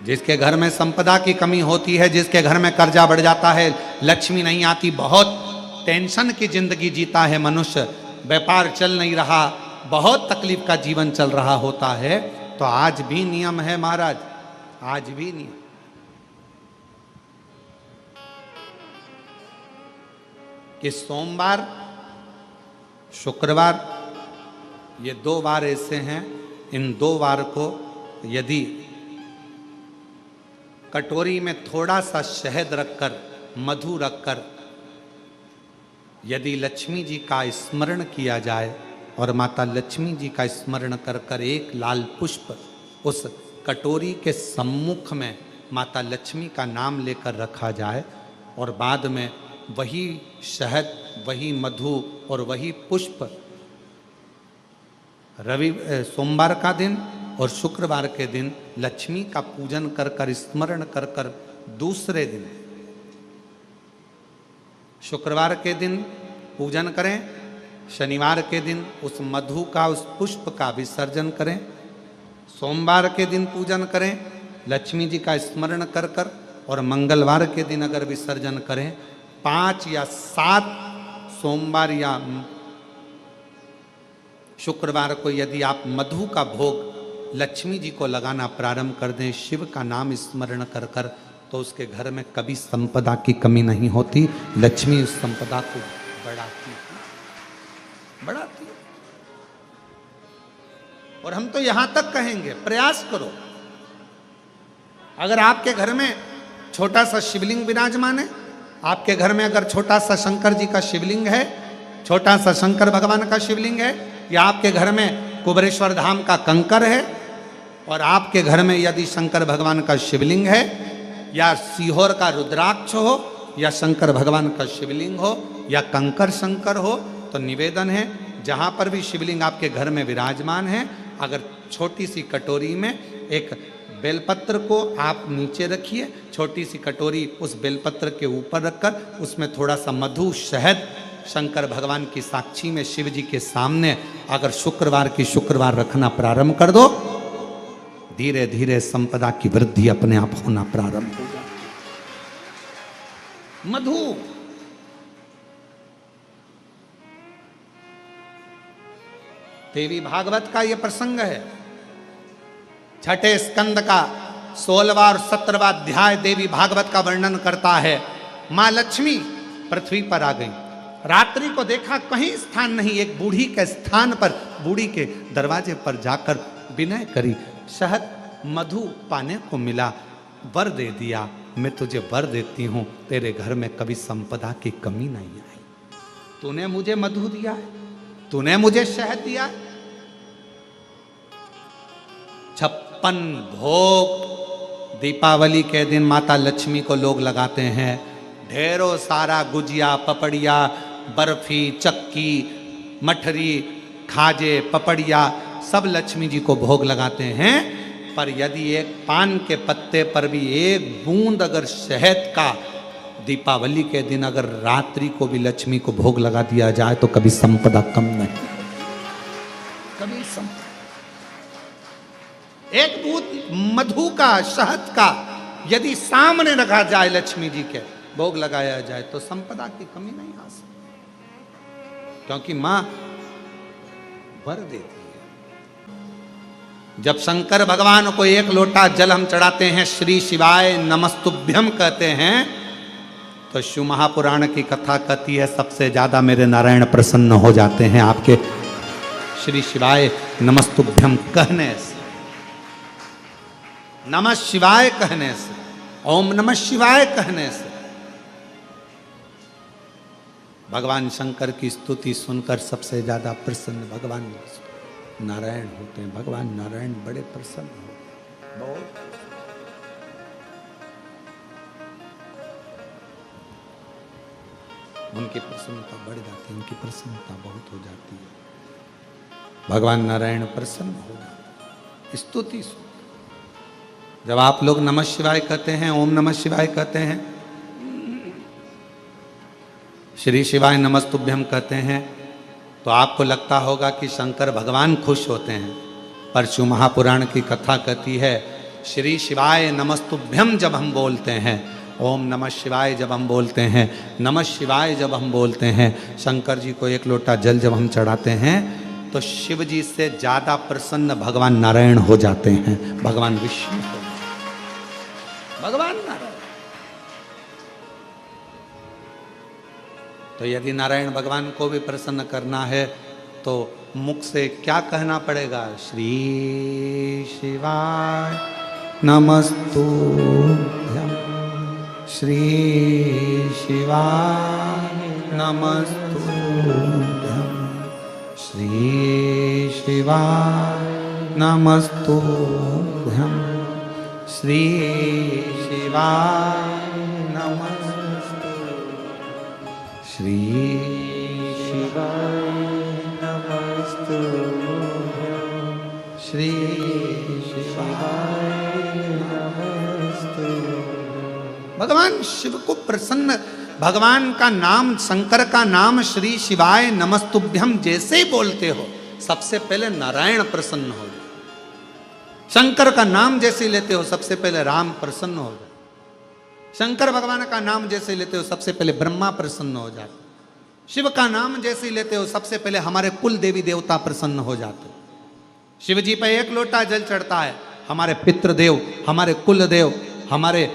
जिसके घर में संपदा की कमी होती है, जिसके घर में कर्जा बढ़ जाता है, लक्ष्मी नहीं आती, बहुत टेंशन की जिंदगी जीता है मनुष्य, व्यापार चल नहीं रहा, बहुत तकलीफ का जीवन चल रहा होता है, तो आज भी नियम है महाराज, आज भी नियम। कि सोमवार, शुक्रवार, ये 2 वार ऐसे हैं, इन 2 वार को यदि कटोरी में थोड़ा सा शहद रखकर, मधु रखकर यदि लक्ष्मी जी का स्मरण किया जाए और माता लक्ष्मी जी का स्मरण कर कर एक लाल पुष्प उस कटोरी के सम्मुख में माता लक्ष्मी का नाम लेकर रखा जाए और बाद में वही शहद, वही मधु और वही पुष्प सोमवार का दिन और शुक्रवार के दिन लक्ष्मी का पूजन कर कर, स्मरण कर कर, दूसरे दिन शुक्रवार के दिन पूजन करें, शनिवार के दिन उस मधु का, उस पुष्प का विसर्जन करें, सोमवार के दिन पूजन करें लक्ष्मी जी का स्मरण कर कर, और मंगलवार के दिन अगर विसर्जन करें, 5 या 7 सोमवार या शुक्रवार को यदि आप मधु का भोग लक्ष्मी जी को लगाना प्रारंभ कर दें, शिव का नाम स्मरण कर कर, तो उसके घर में कभी संपदा की कमी नहीं होती, लक्ष्मी उस संपदा को बढ़ाती है। और हम तो यहां तक कहेंगे, प्रयास करो, अगर आपके घर में छोटा सा शिवलिंग विराजमान है, आपके घर में अगर छोटा सा शंकर जी का शिवलिंग है, छोटा सा शंकर भगवान का शिवलिंग है, या आपके घर में कुबेरेश्वर धाम का कंकर है, और आपके घर में यदि शंकर भगवान का शिवलिंग है, या सीहोर का रुद्राक्ष हो, या शंकर भगवान का शिवलिंग हो, या कंकर शंकर हो, तो निवेदन है जहाँ पर भी शिवलिंग आपके घर में विराजमान है, अगर छोटी सी कटोरी में एक बेलपत्र को आप नीचे रखिए, छोटी सी कटोरी उस बेलपत्र के ऊपर रखकर उसमें थोड़ा सा मधु, शहद, शंकर भगवान की साक्षी में शिव जी के सामने अगर शुक्रवार की शुक्रवार रखना प्रारंभ कर दो, धीरे धीरे संपदा की वृद्धि अपने आप होना प्रारंभ होगा। मधु देवी भागवत का यह प्रसंग है, 6ठे स्कंद का 16वां और 17वां अध्याय देवी भागवत का वर्णन करता है। मां लक्ष्मी पृथ्वी पर आ गई, रात्रि को देखा कहीं स्थान नहीं, एक बूढ़ी के स्थान पर, बूढ़ी के दरवाजे पर जाकर विनय करी, शहद मधु पाने को मिला, वर दे दिया, मैं तुझे वर देती हूं, तेरे घर में कभी संपदा की कमी नहीं आई। तूने मुझे मधु दिया है, तूने मुझे शहद दिया है। 56 भोग दीपावली के दिन माता लक्ष्मी को लोग लगाते हैं, ढेरों सारा गुजिया, पपड़िया, बर्फी, चक्की, मठरी, खाजे, पपड़िया सब लक्ष्मी जी को भोग लगाते हैं। पर यदि एक पान के पत्ते पर भी एक बूंद अगर शहद का दीपावली के दिन अगर रात्रि को भी लक्ष्मी को भोग लगा दिया जाए तो कभी संपदा कम नहीं, कभी संपदा। एक बूंद मधु का, शहद का यदि सामने रखा जाए, लक्ष्मी जी के भोग लगाया जाए, तो संपदा की कमी नहीं आ सकती, क्योंकि मां वर देती है। जब शंकर भगवान को एक लोटा जल हम चढ़ाते हैं, श्री शिवाय नमस्तुभ्यम कहते हैं, तो शिव महापुराण की कथा कहती है सबसे ज्यादा मेरे नारायण प्रसन्न हो जाते हैं आपके श्री शिवाय नमस्तुभ्यम कहने से, नमः शिवाय कहने से, ओम नमः शिवाय कहने से। भगवान शंकर की स्तुति सुनकर सबसे ज्यादा प्रसन्न भगवान नारायण होते हैं। भगवान नारायण बड़े प्रसन्न होते हैं, बहुत। उनकी प्रसन्नता बढ़ जाती है, उनकी प्रसन्नता बहुत हो जाती है। भगवान नारायण प्रसन्न हो जाते, स्तुति सुन। जब आप लोग नमः शिवाय कहते हैं, ओम नमः शिवाय कहते हैं, श्री शिवाय नमस्तुभ्यम कहते हैं, तो आपको लगता होगा कि शंकर भगवान खुश होते हैं। पर शिव महापुराण की कथा कहती है श्री शिवाय नमस्तुभ्यम जब हम बोलते हैं, ओम नमः शिवाय जब हम बोलते हैं, नमः शिवाय जब हम बोलते हैं, शंकर जी को एक लोटा जल जब हम चढ़ाते हैं, तो शिव जी से ज्यादा प्रसन्न भगवान नारायण हो जाते हैं, भगवान विष्णु हो, भगवान नारायण। तो यदि नारायण भगवान को भी प्रसन्न करना है तो मुख से क्या कहना पड़ेगा? श्री शिवाय नमस्तुभ्यं, श्री शिवाय नमस्तुभ्यं, श्री शिवाय नमस्तुभ्यं, श्री शिवाय नमस्तुभ्यं, श्री शिवाय नमस्तुभ्यं, श्री शिवाय नमस्तुभ्यं। भगवान शिव को प्रसन्न, भगवान का नाम, शंकर का नाम श्री शिवाय नमस्तुभ्यम जैसे ही बोलते हो, सबसे पहले नारायण प्रसन्न हो जाए। शंकर का नाम जैसे लेते हो, सबसे पहले राम प्रसन्न हो जाए। शंकर भगवान का नाम जैसे लेते हो, सबसे पहले ब्रह्मा प्रसन्न हो जाते। शिव का नाम जैसे लेते हो, सबसे पहले हमारे कुल देवी देवता प्रसन्न हो जाते। शिव जी पे एक लोटा जल चढ़ता है, हमारे पितृदेव, हमारे कुल देव, हमारे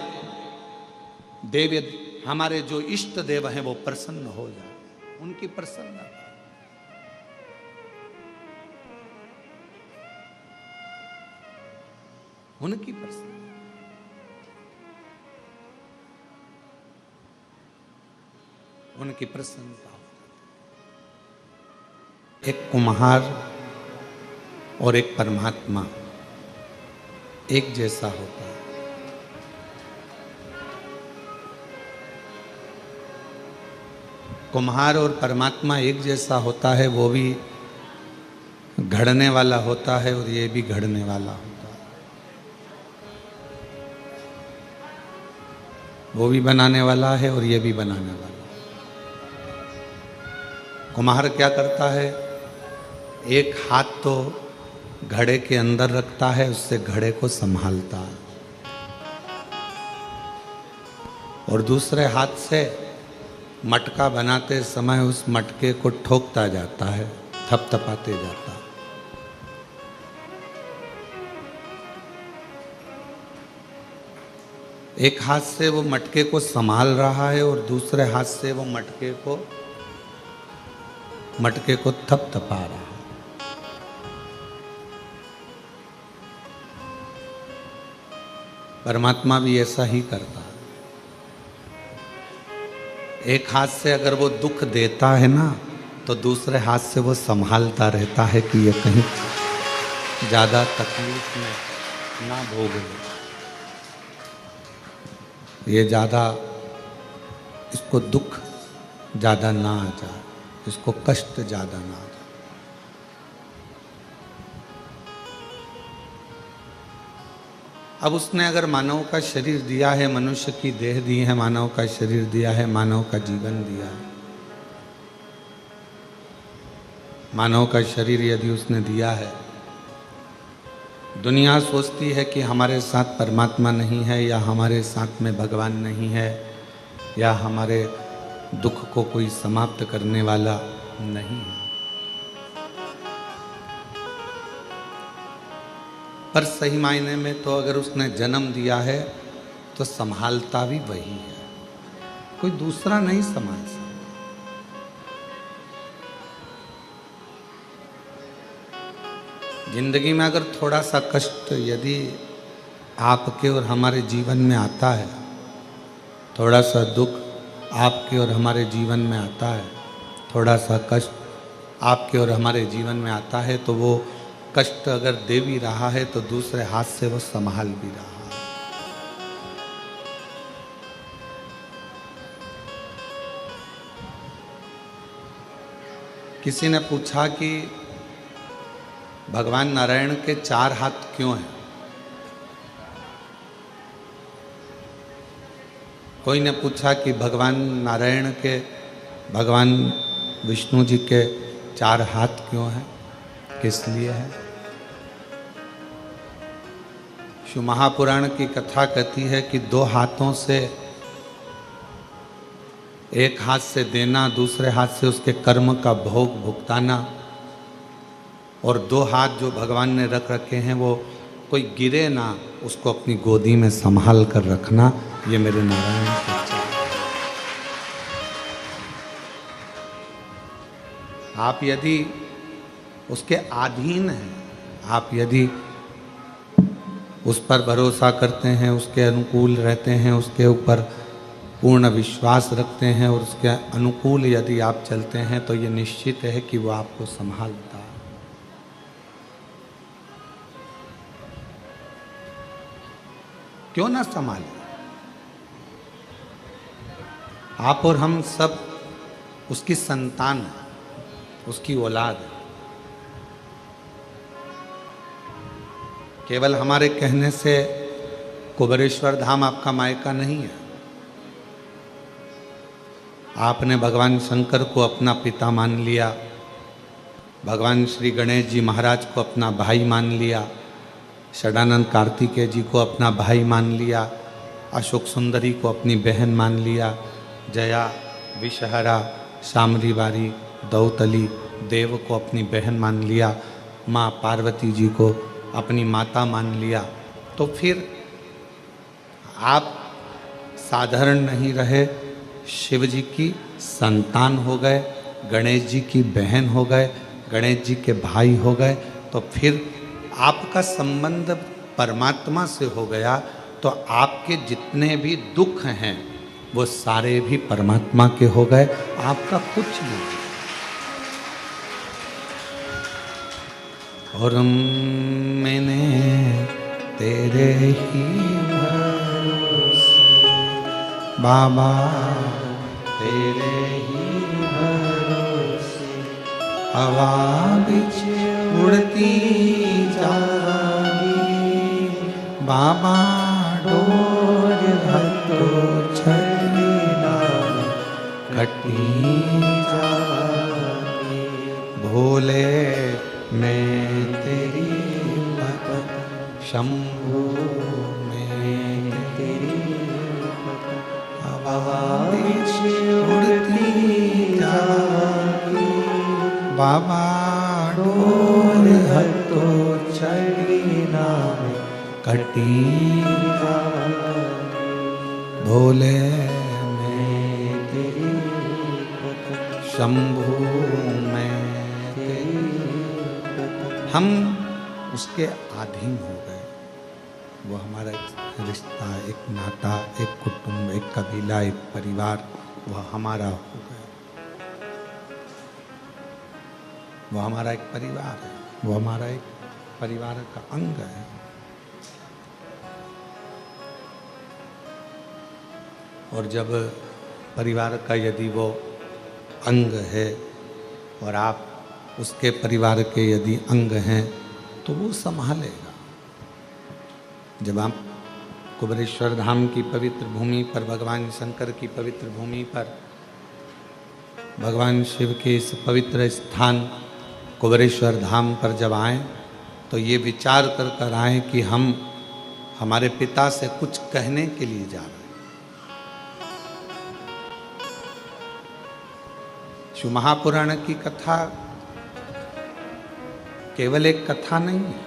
देव, हमारे जो इष्ट देव हैं वो प्रसन्न हो जाते, उनकी प्रसन्नता। उनकी प्रसन्नता, उनकी प्रसन्नता। एक कुम्हार और एक परमात्मा एक जैसा होता है। कुम्हार और परमात्मा एक जैसा होता है, वो भी घड़ने वाला होता है और ये भी घड़ने वाला होता है। वो भी बनाने वाला है और ये भी बनाने वाला है। कुम्हार क्या करता है? एक हाथ तो घड़े के अंदर रखता है, उससे घड़े को संभालता है, और दूसरे हाथ से मटका बनाते समय उस मटके को ठोकता जाता है, थपथपाते जाता है। एक हाथ से वो मटके को संभाल रहा है और दूसरे हाथ से वो मटके को थपथपा रहा है। परमात्मा भी ऐसा ही करता है। एक हाथ से अगर वो दुख देता है ना, तो दूसरे हाथ से वो संभालता रहता है कि ये कहीं ज़्यादा तकलीफ में ना भोग ले, ये ज़्यादा, इसको दुख ज़्यादा ना आ जाए, इसको कष्ट ज़्यादा ना आ जाए। अब उसने अगर मानव का शरीर दिया है, मनुष्य की देह दी है, मानव का शरीर दिया है, मानव का जीवन दिया है, मानव का शरीर यदि उसने दिया है, दुनिया सोचती है कि हमारे साथ परमात्मा नहीं है, या हमारे साथ में भगवान नहीं है, या हमारे दुख को कोई समाप्त करने वाला नहीं है। पर सही मायने में तो अगर उसने जन्म दिया है तो संभालता भी वही है, कोई दूसरा नहीं संभाल सकता। जिंदगी में अगर थोड़ा सा कष्ट यदि आपके और हमारे जीवन में आता है, थोड़ा सा दुख आपके और हमारे जीवन में आता है, थोड़ा सा कष्ट आपके और हमारे जीवन में आता है, तो वो कष्ट अगर दे भी रहा है तो दूसरे हाथ से वो संभाल भी रहा है। किसी ने पूछा कि भगवान नारायण के 4 हाथ क्यों हैं? कोई ने पूछा कि भगवान नारायण के, भगवान विष्णु जी के 4 हाथ क्यों हैं, किस लिए है? शिव महापुराण की कथा कहती है कि दो हाथों से, एक हाथ से देना, दूसरे हाथ से उसके कर्म का भोग भुगताना, और दो हाथ जो भगवान ने रख रखे हैं वो कोई गिरे ना, उसको अपनी गोदी में संभाल कर रखना। ये मेरे नारायण के चरण। आप यदि उसके अधीन हैं, आप यदि उस पर भरोसा करते हैं, उसके अनुकूल रहते हैं, उसके ऊपर पूर्ण विश्वास रखते हैं और उसके अनुकूल यदि आप चलते हैं, तो ये निश्चित है कि वो आपको संभालता है। क्यों ना संभाले? आप और हम सब उसकी संतान हैं, उसकी औलाद है। केवल हमारे कहने से कुबेरेश्वर धाम आपका मायका नहीं है। आपने भगवान शंकर को अपना पिता मान लिया, भगवान श्री गणेश जी महाराज को अपना भाई मान लिया, षडानंद कार्तिकेय जी को अपना भाई मान लिया, अशोक सुंदरी को अपनी बहन मान लिया, जया, विषहरा, शामरी बारी, दौतली, देव को अपनी बहन मान लिया, माँ पार्वती जी को अपनी माता मान लिया। तो फिर आप साधारण नहीं रहे, शिव जी की संतान हो गए, गणेश जी की बहन हो गए, गणेश जी के भाई हो गए। तो फिर आपका संबंध परमात्मा से हो गया, तो आपके जितने भी दुख हैं वो सारे भी परमात्मा के हो गए, आपका कुछ नहीं। और मैंने तेरे ही भरोसे बाबा, तेरे ही भरोसे हवा बिच उड़ती जागी, बाबा डोर धरो छड़ीना घटी जागी, भोले मैं तेरी भगत, शंभु मैं तेरी हवा बिच उड़ती जागी, बाबा डोर हतो छड़ीना कटी जागी, भोले मैं तेरी भगत, शंभु मैं तेरी। हम उसके अधीन हो गए। वो हमारा एक रिश्ता, एक नाता, एक कुटुंब, एक कबीला, एक परिवार, वह हमारा हो गया। वो हमारा एक परिवार है, वो हमारा एक परिवार का अंग है। और जब परिवार का यदि वो अंग है और आप उसके परिवार के यदि अंग हैं, तो वो संभालेगा। जब आप कुबेरेश्वर धाम की पवित्र भूमि पर, भगवान शंकर की पवित्र भूमि पर, भगवान शिव के इस पवित्र स्थान कुबेरेश्वर धाम पर जब आएँ, तो ये विचार कर कर आएँ कि हम हमारे पिता से कुछ कहने के लिए जा रहे हैं। शिव महापुराण की कथा केवल एक कथा नहीं है।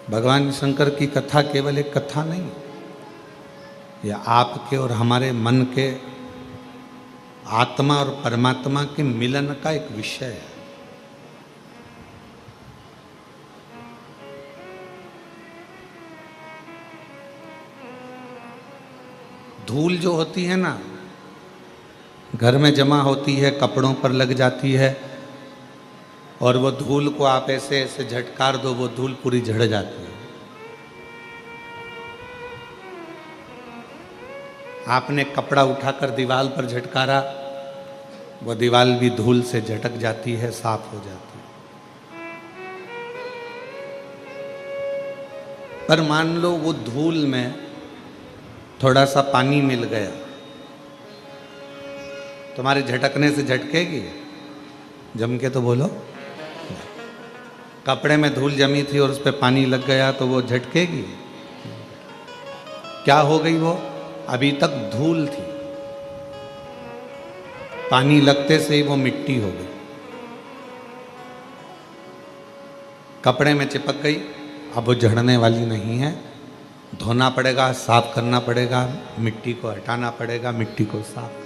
भगवान शंकर की कथा केवल एक कथा नहीं है। यह आपके और हमारे मन के, आत्मा और परमात्मा के मिलन का एक विषय है। धूल जो होती है ना, घर में जमा होती है, कपड़ों पर लग जाती है, और वो धूल को आप ऐसे ऐसे झटकार दो, वो धूल पूरी झड़ जाती है। आपने कपड़ा उठाकर दीवार पर झटकारा, वो दीवार भी धूल से झटक जाती है, साफ हो जाती है। पर मान लो वो धूल में थोड़ा सा पानी मिल गया, तुम्हारे झटकने से झटकेगी? जम के तो बोलो। कपड़े में धूल जमी थी और उस पर पानी लग गया तो वो झटकेगी? क्या हो गई वो? अभी तक धूल थी, पानी लगते से ही वो मिट्टी हो गई, कपड़े में चिपक गई, अब वो झड़ने वाली नहीं है। धोना पड़ेगा, साफ करना पड़ेगा, मिट्टी को हटाना पड़ेगा, मिट्टी को साफ करना।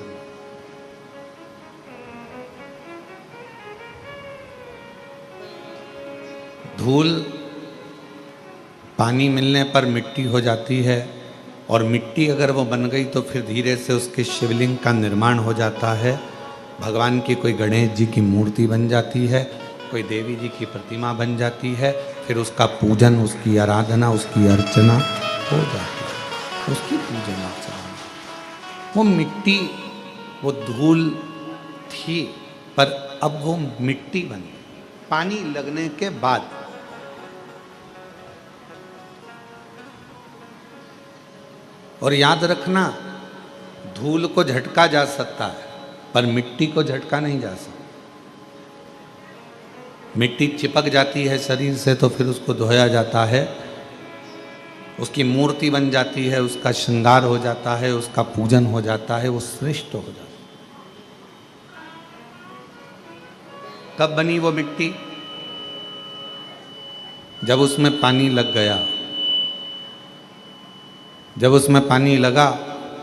धूल पानी मिलने पर मिट्टी हो जाती है, और मिट्टी अगर वो बन गई तो फिर धीरे से उसके शिवलिंग का निर्माण हो जाता है। भगवान की कोई गणेश जी की मूर्ति बन जाती है, कोई देवी जी की प्रतिमा बन जाती है, फिर उसका पूजन, उसकी आराधना, उसकी अर्चना हो जाती है, उसकी पूजन अर्चना। वो मिट्टी, वो धूल थी, पर अब वो मिट्टी बन गई पानी लगने के बाद। और याद रखना, धूल को झटका जा सकता है पर मिट्टी को झटका नहीं जा सकता। मिट्टी चिपक जाती है शरीर से तो फिर उसको धोया जाता है, उसकी मूर्ति बन जाती है, उसका श्रृंगार हो जाता है, उसका पूजन हो जाता है, वो श्रेष्ठ हो जाता है। कब बनी वो मिट्टी? जब उसमें पानी लग गया। जब उसमें पानी लगा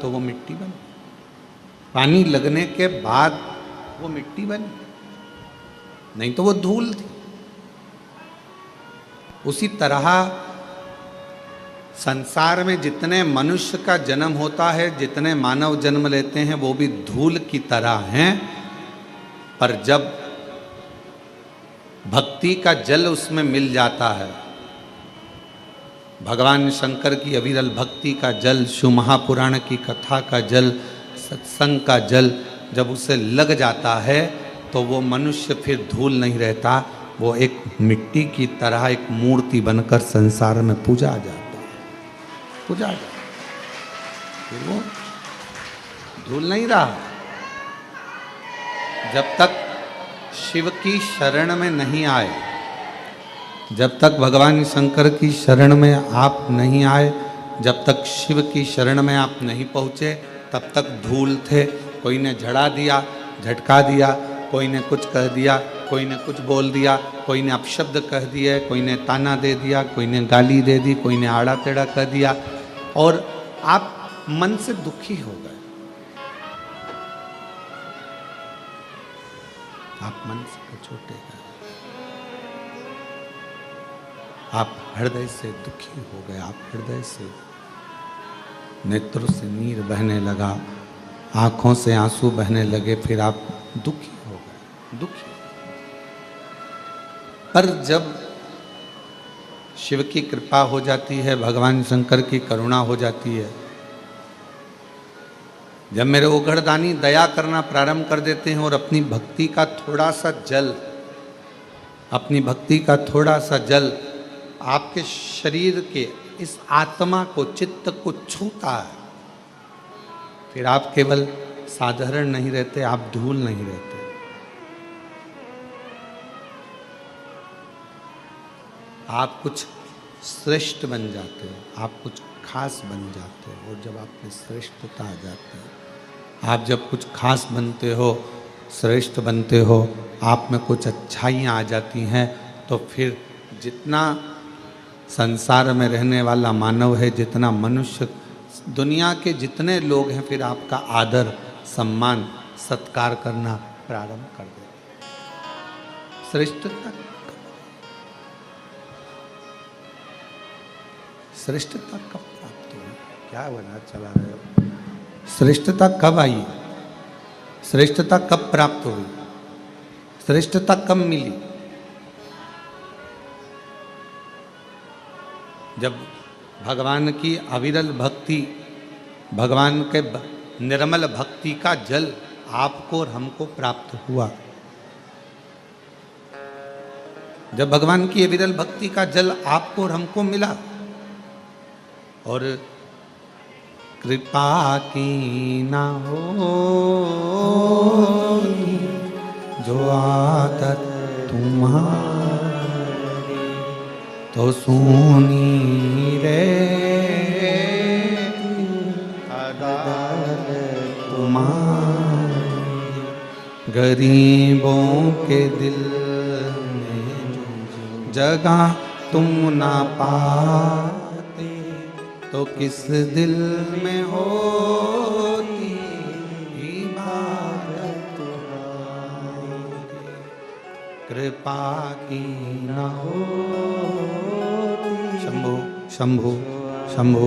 तो वो मिट्टी बनी। पानी लगने के बाद वो मिट्टी बनी, नहीं तो वो धूल थी। उसी तरह संसार में जितने मनुष्य का जन्म होता है, जितने मानव जन्म लेते हैं, वो भी धूल की तरह हैं। पर जब भक्ति का जल उसमें मिल जाता है, भगवान शंकर की अविरल भक्ति का जल, शिव महापुराण की कथा का जल, सत्संग का जल जब उसे लग जाता है तो वो मनुष्य फिर धूल नहीं रहता, वो एक मिट्टी की तरह एक मूर्ति बनकर संसार में पूजा जाता है, पूजा जाता है। फिर वो धूल नहीं रहा। जब तक शिव की शरण में नहीं आए, जब तक भगवान शंकर की शरण में आप नहीं आए, जब तक शिव की शरण में आप नहीं पहुँचे, तब तक धूल थे। कोई ने झड़ा दिया, झटका दिया, कोई ने कुछ कह दिया, कोई ने कुछ बोल दिया, कोई ने अपशब्द कह दिए, कोई ने ताना दे दिया, कोई ने गाली दे दी, कोई ने आड़ा टेढ़ा कह दिया, और आप मन से दुखी हो गए। आप मन से छोटे गए, आप हृदय से दुखी हो गए, आप हृदय से, नेत्रों से नीर बहने लगा, आंखों से आंसू बहने लगे, फिर आप दुखी हो गए, दुखी। पर जब शिव की कृपा हो जाती है, भगवान शंकर की करुणा हो जाती है, जब मेरे उघड़दानी दया करना प्रारंभ कर देते हैं और अपनी भक्ति का थोड़ा सा जल, अपनी भक्ति का थोड़ा सा जल आपके शरीर के इस आत्मा को, चित्त को छूता है, फिर आप केवल साधारण नहीं रहते, आप धूल नहीं रहते। आप कुछ श्रेष्ठ बन जाते हो, आप कुछ खास बन जाते हो। और जब आप में श्रेष्ठता आ जाती है, आप जब कुछ खास बनते हो, श्रेष्ठ बनते हो, आप में कुछ अच्छाइयाँ आ जाती हैं, तो फिर जितना संसार में रहने वाला मानव है, जितना मनुष्य, दुनिया के जितने लोग हैं, फिर आपका आदर, सम्मान, सत्कार करना प्रारंभ कर देते। श्रेष्ठता, श्रेष्ठता कब प्राप्त हुई? क्या बना चला रहे हो? श्रेष्ठता कब आई? श्रेष्ठता कब प्राप्त हुई? श्रेष्ठता कब मिली? जब भगवान की अविरल भक्ति, भगवान के निर्मल भक्ति का जल आपको और हमको प्राप्त हुआ। जब भगवान की अविरल भक्ति का जल आपको और हमको मिला, और कृपा की ना हो जो आदत तुम्हारी, तो सुनी रे अदालत तुम्हारी, गरीबों के दिल में जगह तुम ना पाते, तो किस दिल में होती इबादत तुम्हारी, कृपा की ना होती शंभो शंभो शंभो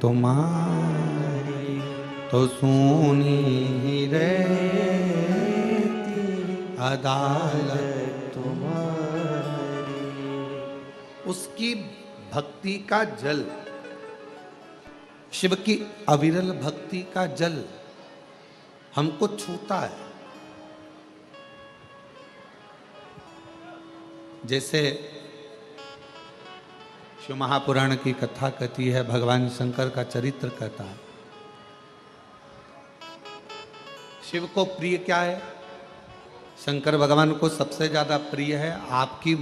तुम्हारी, तो सुनी रहती अदालत तुम्हारी। उसकी भक्ति का जल, शिव की अविरल भक्ति का जल हमको छूता है। जैसे शिव महापुराण की कथा कहती है, भगवान शंकर का चरित्र कहता है। शिव को प्रिय क्या है? शंकर भगवान को सबसे ज्यादा प्रिय है आपकी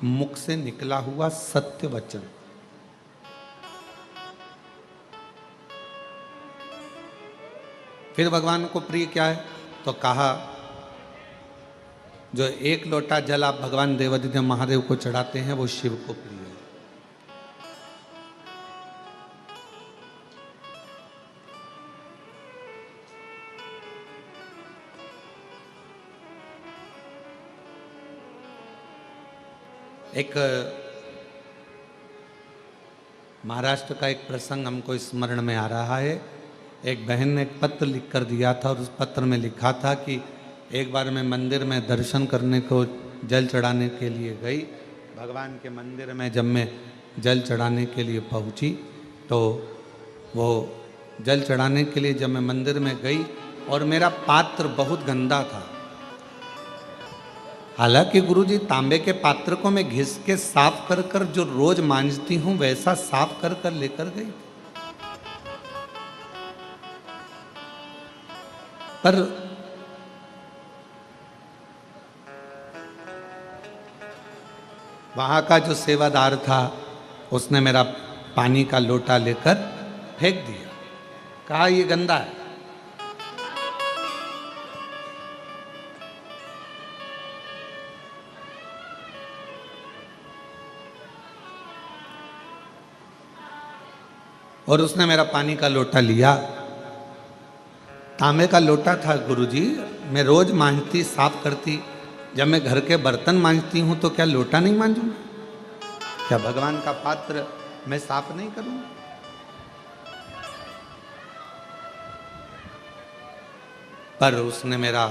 मुख से निकला हुआ सत्य वचन। फिर भगवान को प्रिय क्या है? तो कहा जो एक लोटा जल आप भगवान देवादिदेव महादेव को चढ़ाते हैं वो शिव को प्रिय है। एक महाराष्ट्र का एक प्रसंग हमको स्मरण में आ रहा है। एक बहन ने एक पत्र लिख कर दिया था और उस पत्र में लिखा था कि एक बार मैं मंदिर में दर्शन करने को जल चढ़ाने के लिए गई। भगवान के मंदिर में जब मैं जल चढ़ाने के लिए पहुंची तो वो जल चढ़ाने के लिए जब मैं मंदिर में गई और मेरा पात्र बहुत गंदा था। हालांकि गुरुजी तांबे के पात्र को मैं घिस के साफ कर कर जो रोज मांजती हूं वैसा साफ कर कर लेकर गई, पर वहां का जो सेवादार था उसने मेरा पानी का लोटा लेकर फेंक दिया, कहा ये गंदा है। और उसने मेरा पानी का लोटा लिया, तांबे का लोटा था गुरुजी, मैं रोज मांजती साफ करती। जब मैं घर के बर्तन मांजती हूं तो क्या लोटा नहीं मांजूंगा? क्या भगवान का पात्र मैं साफ नहीं करूंगा? पर उसने मेरा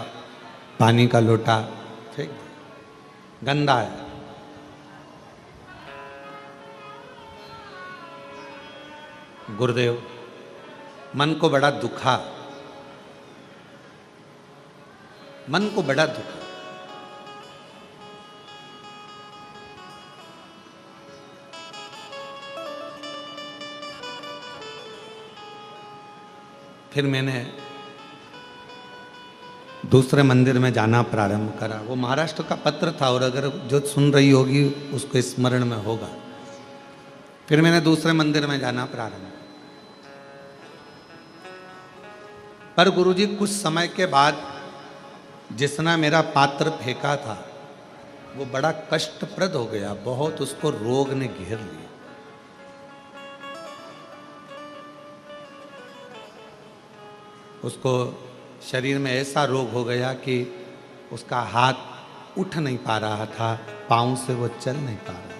पानी का लोटा फेंक दिया, गंदा है। गुरुदेव मन को बड़ा दुखा, मन को बड़ा दुखा। फिर मैंने दूसरे मंदिर में जाना प्रारंभ करा। वो महाराष्ट्र का पत्र था और अगर जो सुन रही होगी उसको स्मरण में होगा। फिर मैंने दूसरे मंदिर में जाना प्रारंभ। पर गुरुजी कुछ समय के बाद जिसने मेरा पात्र फेंका था वो बड़ा कष्टप्रद हो गया, बहुत उसको रोग ने घेर लिया। उसको शरीर में ऐसा रोग हो गया कि उसका हाथ उठ नहीं पा रहा था, पांव से वो चल नहीं पा रहा।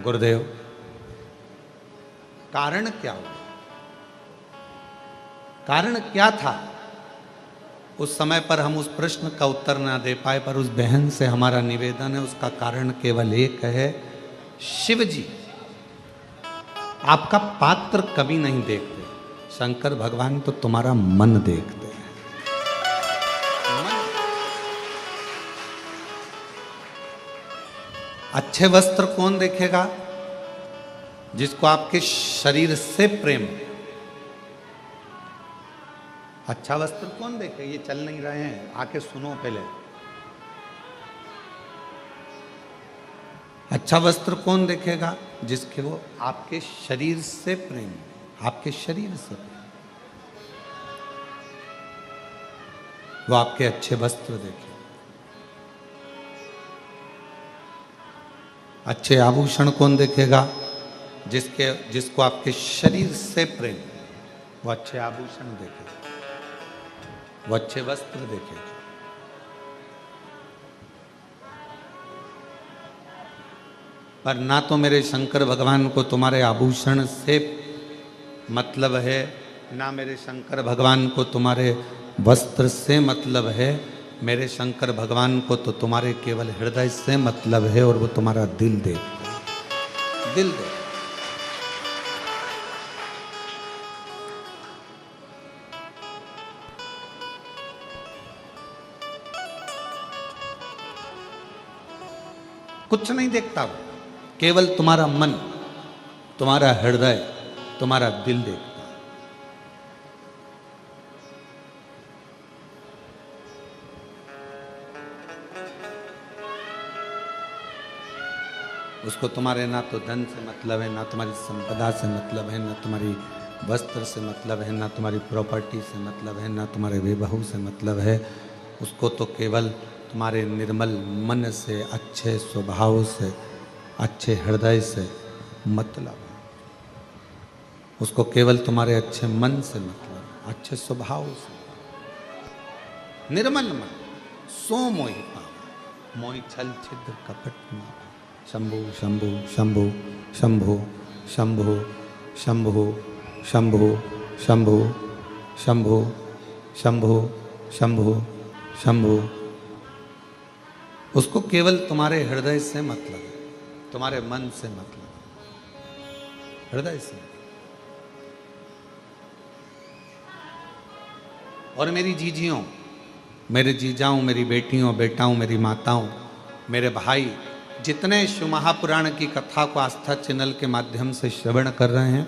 गुरुदेव कारण क्या हुआ? कारण क्या था? उस समय पर हम उस प्रश्न का उत्तर ना दे पाए, पर उस बहन से हमारा निवेदन है, उसका कारण केवल एक है, शिव जी आपका पात्र कभी नहीं देखते, शंकर भगवान तो तुम्हारा मन देखते हैं। अच्छे वस्त्र कौन देखेगा? जिसको आपके शरीर से प्रेम। अच्छा वस्त्र कौन देखे? ये चल नहीं रहे हैं, आके सुनो पहले। अच्छा वस्त्र कौन देखेगा? जिसके वो आपके शरीर से प्रेम, आपके शरीर से प्रेम, वो आपके अच्छे वस्त्र देखे। अच्छे आभूषण कौन देखेगा? जिसको आपके शरीर से प्रेम, वो अच्छे आभूषण देखेगा, वो अच्छे वस्त्र देखेगा। पर ना तो मेरे शंकर भगवान को तुम्हारे आभूषण से मतलब है, ना मेरे शंकर भगवान को तुम्हारे वस्त्र से मतलब है। मेरे शंकर भगवान को तो तुम्हारे केवल हृदय से मतलब है, और वो तुम्हारा दिल दे, दिल दे। कुछ नहीं देखता वो, केवल तुम्हारा मन, तुम्हारा हृदय, तुम्हारा दिल देखता। उसको तुम्हारे ना तो धन से मतलब है, ना तुम्हारी संपदा से मतलब है, ना तुम्हारी वस्त्र से मतलब है, ना तुम्हारी प्रॉपर्टी से मतलब है, ना तुम्हारे विवाह से मतलब है। उसको तो केवल तुम्हारे निर्मल मन से, अच्छे स्वभाव से, अच्छे हृदय से मतलब है। उसको केवल तुम्हारे अच्छे मन से मतलब, अच्छे स्वभाव से। निर्मल मन सो मोहि पावा, मोहि छल छिद्र कपट न। शंभु शंभु शंभु शंभु शंभु शंभु शंभु शंभु शंभु शंभु शंभु शंभु। उसको केवल तुम्हारे हृदय से मतलब है, तुम्हारे मन से मतलब, हृदय से। और मेरी जीजियों, मेरे जीजाओं, मेरी बेटियों, बेटाओं, मेरी माताओं, मेरे भाई, जितने शिव महापुराण की कथा को आस्था चैनल के माध्यम से श्रवण कर रहे हैं,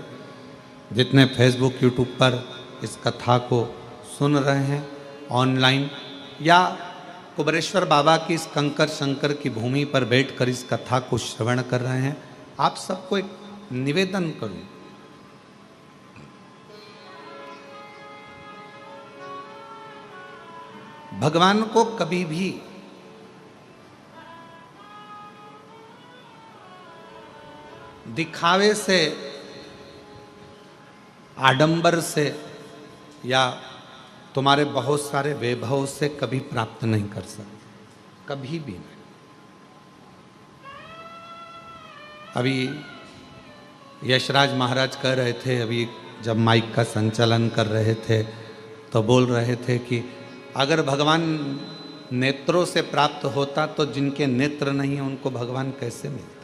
जितने फेसबुक यूट्यूब पर इस कथा को सुन रहे हैं ऑनलाइन, या कुबरेश्वर बाबा की इस कंकर शंकर की भूमि पर बैठकर इस कथा को श्रवण कर रहे हैं, आप सबको एक निवेदन करूं। भगवान को कभी भी दिखावे से, आडंबर से, या तुम्हारे बहुत सारे वैभव से कभी प्राप्त नहीं कर सकते, कभी भी नहीं। अभी यशराज महाराज कह रहे थे, अभी जब माइक का संचालन कर रहे थे तो बोल रहे थे कि अगर भगवान नेत्रों से प्राप्त होता तो जिनके नेत्र नहीं है उनको भगवान कैसे मिलता।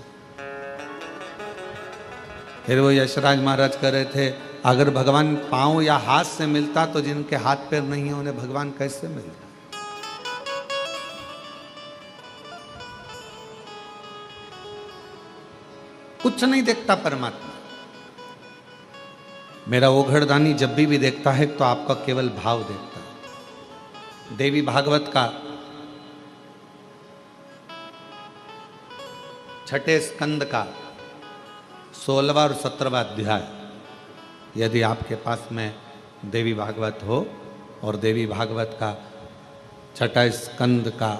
फिर वो यशराज महाराज कह रहे थे अगर भगवान पांव या हाथ से मिलता तो जिनके हाथ पैर नहीं है उन्हें भगवान कैसे मिलता। कुछ नहीं देखता परमात्मा। मेरा ओघड़दानी जब भी देखता है तो आपका केवल भाव देखता है। देवी भागवत का 6ठे स्कंद का 16वां और 17वां अध्याय, यदि आपके पास में देवी भागवत हो और देवी भागवत का 6ठा स्कंद का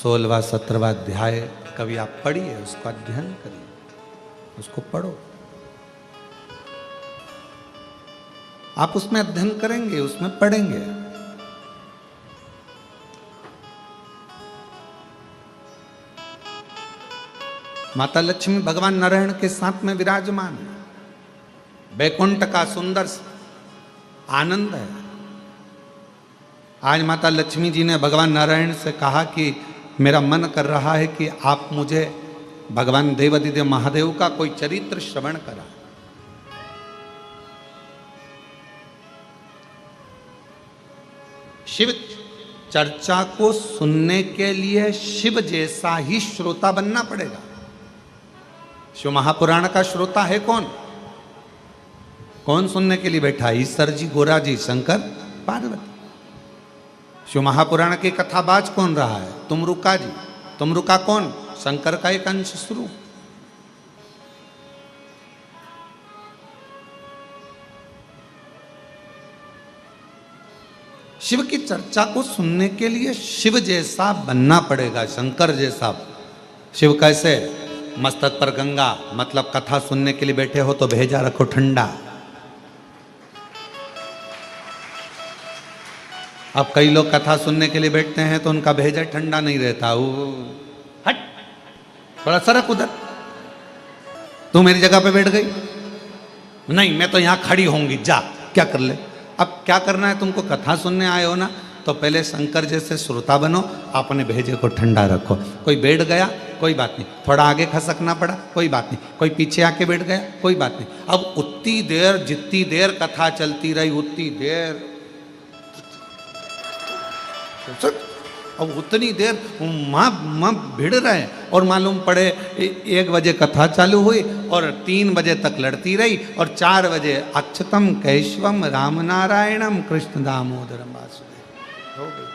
16वां 17वां अध्याय कभी आप पढ़िए, उसका अध्ययन करिए, उसको पढ़ो। आप उसमें अध्ययन करेंगे, उसमें पढ़ेंगे। माता लक्ष्मी भगवान नारायण के साथ में विराजमान है। बैकुंठ का सुंदर आनंद है। आज माता लक्ष्मी जी ने भगवान नारायण से कहा कि मेरा मन कर रहा है कि आप मुझे भगवान देवादिदेव महादेव का कोई चरित्र श्रवण करा। शिव चर्चा को सुनने के लिए शिव जैसा ही श्रोता बनना पड़ेगा। शिव महापुराण का श्रोता है कौन? कौन सुनने के लिए बैठा? ईश्वर जी, गोरा जी, शंकर, पार्वती। शिव महापुराण की कथाबाज कौन रहा है? तुमरुका जी। तुमरुका कौन? शंकर का एक अंश स्वरूप। शिव की चर्चा को सुनने के लिए शिव जैसा बनना पड़ेगा, शंकर जैसा। शिव कैसे? मस्तक पर गंगा, मतलब कथा सुनने के लिए बैठे हो तो भेजा रखो ठंडा। अब कई लोग कथा सुनने के लिए बैठते हैं तो उनका भेजा ठंडा नहीं रहता। वो हट, थोड़ा सरक उधर, तू मेरी जगह पे बैठ गई, नहीं मैं तो यहां खड़ी होंगी, जा क्या कर ले। अब क्या करना है तुमको? कथा सुनने आए हो ना, तो पहले शंकर जैसे श्रोता बनो, अपने भेजे को ठंडा रखो। कोई बैठ गया कोई बात नहीं, थोड़ा आगे खसकना पड़ा कोई बात नहीं, कोई पीछे आके बैठ गया कोई बात नहीं। अब उतनी देर, जितनी देर कथा चलती रही उतनी देर, अब उतनी देर माँ भिड़ रहे। और मालूम पड़े 1 बजे कथा चालू हुई और 3 बजे तक लड़ती रही, और 4 बजे अक्षतम कैशवम राम नारायणम कृष्ण दामोदरम वासुदेव हो गई।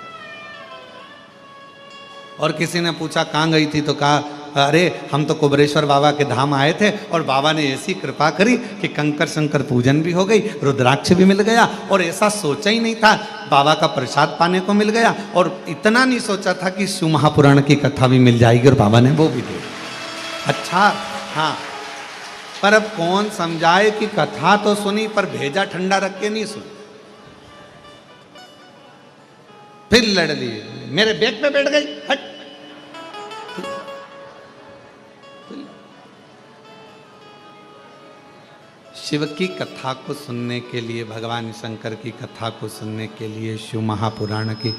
और किसी ने पूछा कहाँ गई थी, तो कहा अरे हम तो कुबरेश्वर बाबा के धाम आए थे और बाबा ने ऐसी कृपा करी कि कंकर शंकर पूजन भी हो गई, रुद्राक्ष भी मिल गया, और ऐसा सोचा ही नहीं था, बाबा का प्रसाद पाने को मिल गया, और इतना नहीं सोचा था कि शिव महापुराण की कथा भी मिल जाएगी, और बाबा ने वो भी दे। अच्छा हाँ, पर अब कौन समझाए कि कथा तो सुनी पर भेजा ठंडा रख के नहीं सुनी। फिर लड़ लिए, मेरे बैग पे बैठ गई, हट। शिव की कथा को सुनने के लिए, भगवान शंकर की कथा को सुनने के लिए, शिव महापुराण की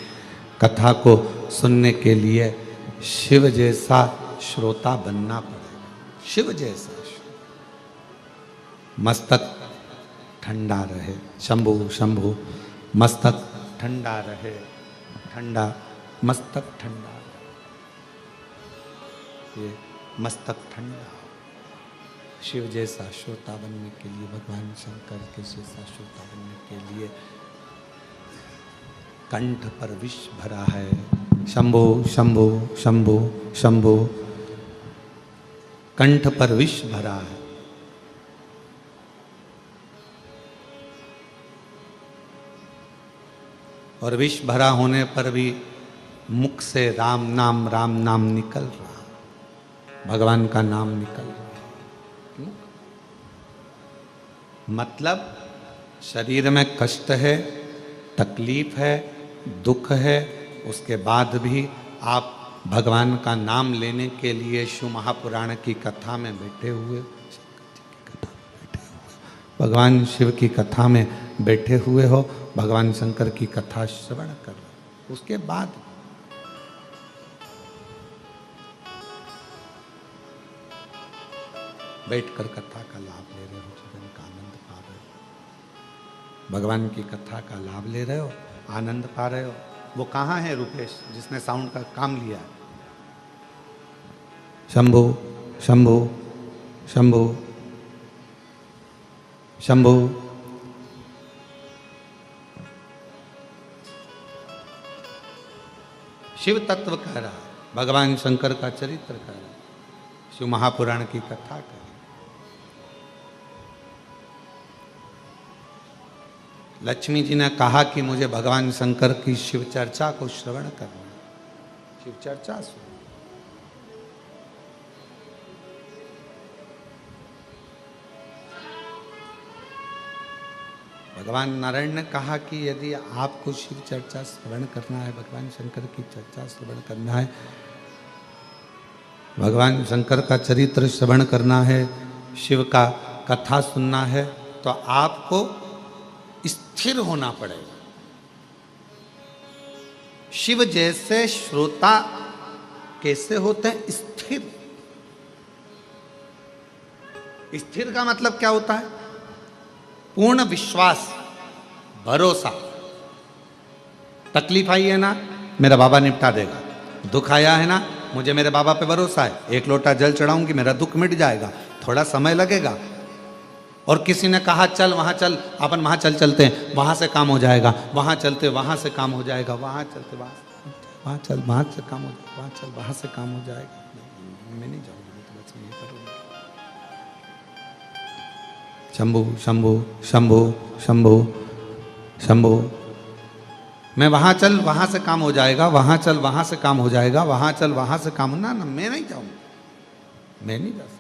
कथा को सुनने के लिए शिव जैसा श्रोता बनना पड़ेगा। शिव जैसा मस्तक ठंडा रहे, शंभु शंभु, मस्तक ठंडा रहे, ठंडा मस्तक ठंडा, ये मस्तक ठंडा। शिव जैसा श्रोता बनने के लिए, भगवान शंकर के जैसा श्रोता बनने के लिए कंठ पर विष भरा है। शंभो शंभो शंभो शंभो, कंठ पर विष भरा है। और विष भरा होने पर भी मुख से राम नाम निकल रहा, भगवान का नाम निकल रहा। मतलब शरीर में कष्ट है, तकलीफ है, दुख है, उसके बाद भी आप भगवान का नाम लेने के लिए शिव महापुराण की कथा में बैठे हुए, भगवान शिव की कथा में बैठे हुए हो, भगवान शंकर की कथा श्रवण कर रहे हो, उसके बाद बैठकर कथा का लाभ ले रहे हो, जीवन का आनंद पा रहे हो, भगवान की कथा का लाभ ले रहे हो, आनंद पा रहे हो। वो कहाँ है रुपेश जिसने साउंड का काम लिया है? शंभो शंभो शंभो शंभो। शिव तत्व कह रहा है, भगवान शंकर का चरित्र कह रहा है, शिव महापुराण की कथा कह रहा है। लक्ष्मी जी ने कहा कि मुझे भगवान शंकर की शिव चर्चा को श्रवण करना है, शिव चर्चा सुन। भगवान नारायण ने कहा कि यदि आपको शिव चर्चा श्रवण करना है, भगवान शंकर की चर्चा श्रवण करना है, भगवान शंकर का चरित्र श्रवण करना है, शिव का कथा सुनना है, तो आपको स्थिर होना पड़ेगा। शिव जैसे श्रोता कैसे होते हैं? स्थिर। स्थिर का मतलब क्या होता है? पूर्ण विश्वास, भरोसा। तकलीफ आई है ना, मेरा बाबा निपटा देगा। दुख आया है ना, मुझे मेरे बाबा पे भरोसा है, 1 लोटा जल चढ़ाऊंगी, मेरा दुख मिट जाएगा, थोड़ा समय लगेगा। और किसी ने कहा चल वहाँ चल, अपन वहाँ चलते हैं, वहाँ से काम हो जाएगा, वहाँ चलते वहाँ से काम हो जाएगा, वहाँ चलते वहाँ चल वहाँ से काम हो जाएगा, वहाँ चल वहाँ से काम हो जाएगा। मैं नहीं जाऊँगी, मैं तो बस ये करूँगी। शंभु शंभु शंभु शंभु शंभु। मैं वहां चल वहां से काम हो जाएगा, वहां चल वहां से काम हो जाएगा, वहां चल वहां से काम ना ना, मैं नहीं जाऊंगा, मैं नहीं जा सकता।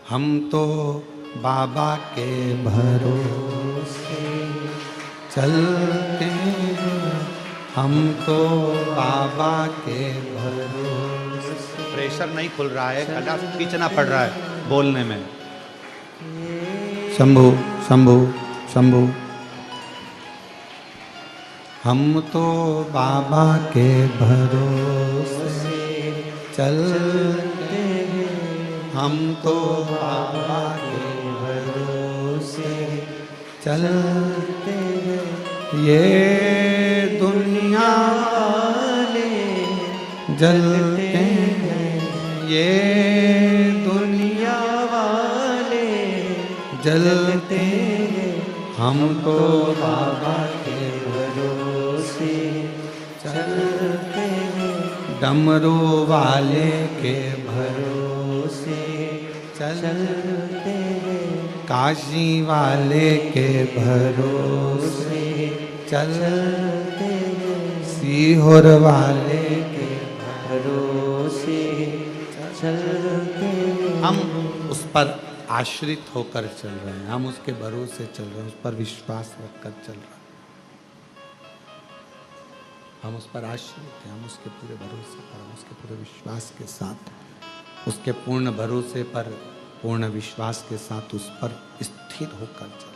हम तो बाबा के भरोसे चलते हैं, हम तो बाबा के भरोसे। प्रेशर नहीं खुल रहा है, गला खींचना पड़ रहा है बोलने में। शंभु शंभु शंभु। हम तो बाबा के भरोसे चलते हैं, हम तो बाबा के भरोसे चलते हैं। ये दुनिया वाले जलते हैं, ये दुनिया वाले जलते हैं, हम तो बाबा के भरोसे चलते हैं। डमरू वाले के भरोसे चलते हैं, काशी वाले के भरोसे चलते हैं, सीहोर वाले के भरोसे चलते हैं। हम उस पर आश्रित होकर चल रहे हैं, हम उसके भरोसे चल रहे हैं, उस पर विश्वास रखकर चल रहे हैं। हम उस पर आश्रित हैं, हम उसके पूरे भरोसे पर, हम उसके पूरे विश्वास के साथ, उसके पूर्ण भरोसे पर, पूर्ण विश्वास के साथ उस पर स्थिर होकर चल।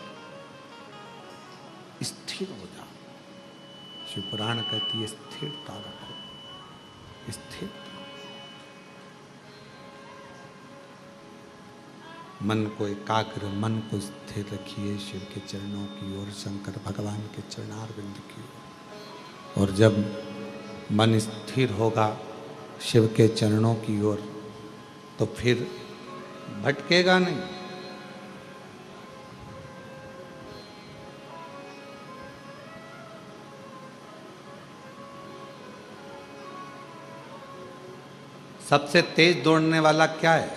स्थिर हो जाओ। शिव पुराण कहती है स्थिरता रखो, स्थिर। मन को एकाग्र, मन को स्थिर रखिए शिव के चरणों की ओर, शंकर भगवान के चरणारविंद की ओर। और जब मन स्थिर होगा शिव के चरणों की ओर, तो फिर भटकेगा नहीं। सबसे तेज दौड़ने वाला क्या है?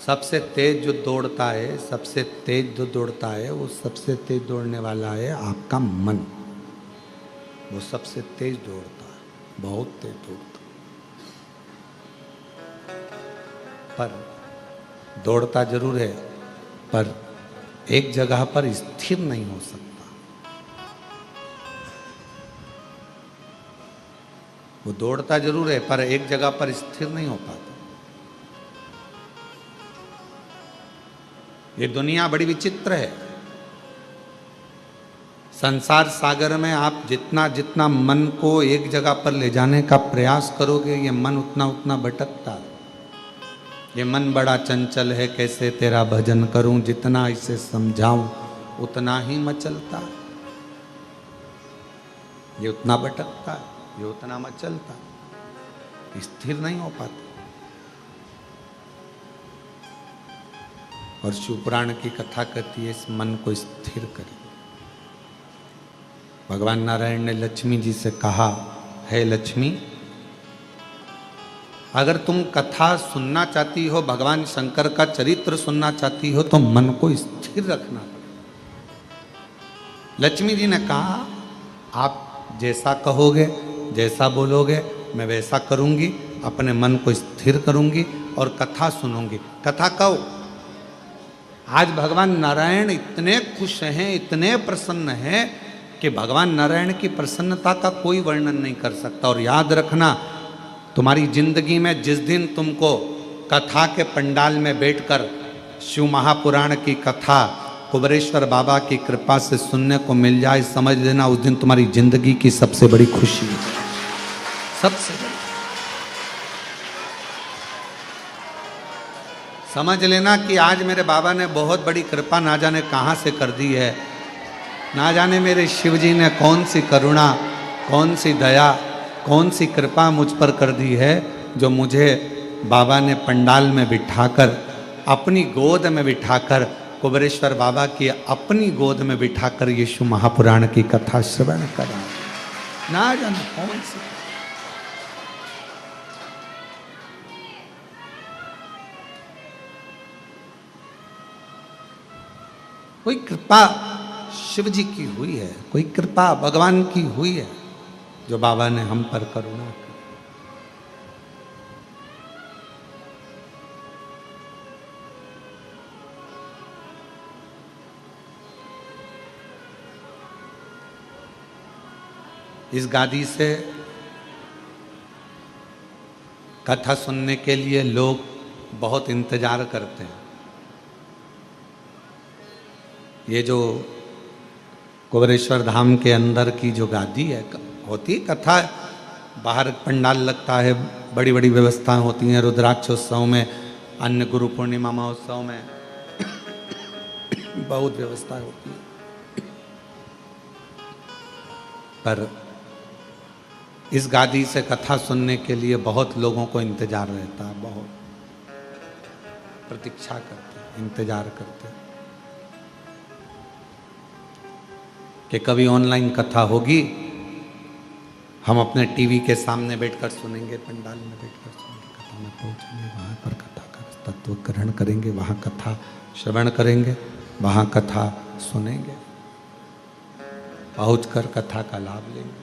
सबसे तेज जो दौड़ता है, सबसे तेज जो दौड़ता है, वो सबसे तेज दौड़ने वाला है आपका मन। वो सबसे तेज दौड़ता है, बहुत तेज दौड़ता है। पर दौड़ता जरूर है, पर एक जगह पर स्थिर नहीं हो सकता। वो दौड़ता जरूर है, पर एक जगह पर स्थिर नहीं हो पाता। ये दुनिया बड़ी विचित्र है। संसार सागर में आप जितना जितना मन को एक जगह पर ले जाने का प्रयास करोगे, ये मन उतना उतना भटकता है। ये मन बड़ा चंचल है, कैसे तेरा भजन करूं, जितना इसे समझाऊं उतना ही मचलता है। ये उतना भटकता है, ये उतना मचलता है, स्थिर नहीं हो पाता। और शिवपुराण की कथा कहती है इस मन को स्थिर करें। भगवान नारायण ने लक्ष्मी जी से कहा, है लक्ष्मी, अगर तुम कथा सुनना चाहती हो, भगवान शंकर का चरित्र सुनना चाहती हो, तो मन को स्थिर रखना पड़ेगा। लक्ष्मी जी ने कहा, आप जैसा कहोगे, जैसा बोलोगे, मैं वैसा करूंगी, अपने मन को स्थिर करूंगी और कथा सुनूंगी। कथा कहो। आज भगवान नारायण इतने खुश हैं, इतने प्रसन्न हैं कि भगवान नारायण की प्रसन्नता का कोई वर्णन नहीं कर सकता। और याद रखना, तुम्हारी जिंदगी में जिस दिन तुमको कथा के पंडाल में बैठकर शिव महापुराण की कथा कुबरेश्वर बाबा की कृपा से सुनने को मिल जाए, समझ लेना उस दिन तुम्हारी जिंदगी की सबसे बड़ी खुशी है, सबसे बड़ी। समझ लेना कि आज मेरे बाबा ने बहुत बड़ी कृपा ना जाने कहाँ से कर दी है। ना जाने मेरे शिव जी ने कौन सी करुणा, कौन सी दया, कौन सी कृपा मुझ पर कर दी है, जो मुझे बाबा ने पंडाल में बिठाकर, अपनी गोद में बिठाकर, कुबरेश्वर बाबा की अपनी गोद में बिठाकर यीशु महापुराण की कथा श्रवण करा। ना जाने कौन सी। कोई कृपा शिव जी की हुई है, कोई कृपा भगवान की हुई है जो बाबा ने हम पर करुणा की। इस गादी से कथा सुनने के लिए लोग बहुत इंतजार करते हैं। ये जो कुबेरेश्वर धाम के अंदर की जो गादी है, होती कथा, बाहर पंडाल लगता है, बड़ी बड़ी व्यवस्थाएं होती हैं, रुद्राक्षोत्सव में, अन्य गुरु पूर्णिमा महोत्सव में बहुत व्यवस्थाएं होती है। पर इस गादी से कथा सुनने के लिए बहुत लोगों को इंतजार रहता है, बहुत प्रतीक्षा करते हैं, इंतजार करते हैं कि कभी ऑनलाइन कथा होगी, हम अपने टीवी के सामने बैठकर सुनेंगे, पंडाल में बैठकर सुनेंगे, कथा में पहुंचेंगे, वहां पर कथा का तत्व ग्रहण करेंगे, वहां कथा श्रवण करेंगे, वहां कथा सुनेंगे, पहुंचकर कथा का लाभ लेंगे।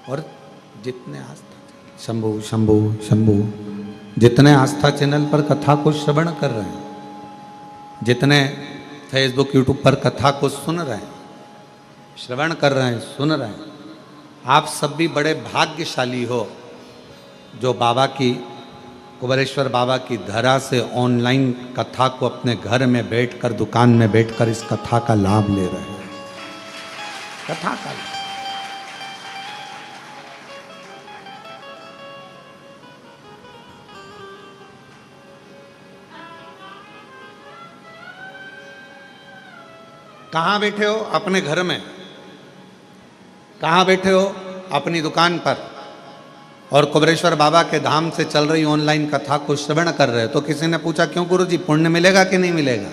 और जितने आस्था शंभु शंभु शंभु जितने आस्था चैनल पर कथा को श्रवण कर रहे हैं, जितने फेसबुक यूट्यूब पर कथा को सुन रहे हैं, श्रवण कर रहे हैं, सुन रहे हैं, आप सब भी बड़े भाग्यशाली हो जो बाबा की, कुबेरेश्वर बाबा की धरा से ऑनलाइन कथा को अपने घर में बैठकर, दुकान में बैठकर इस कथा का लाभ ले रहे हैं। कथा का लाभ। कहाँ बैठे हो? अपने घर में। कहाँ बैठे हो? अपनी दुकान पर। और कुबेरेश्वर बाबा के धाम से चल रही ऑनलाइन कथा को श्रवण कर रहे हो। तो किसी ने पूछा क्यों गुरुजी, पुण्य मिलेगा कि नहीं मिलेगा?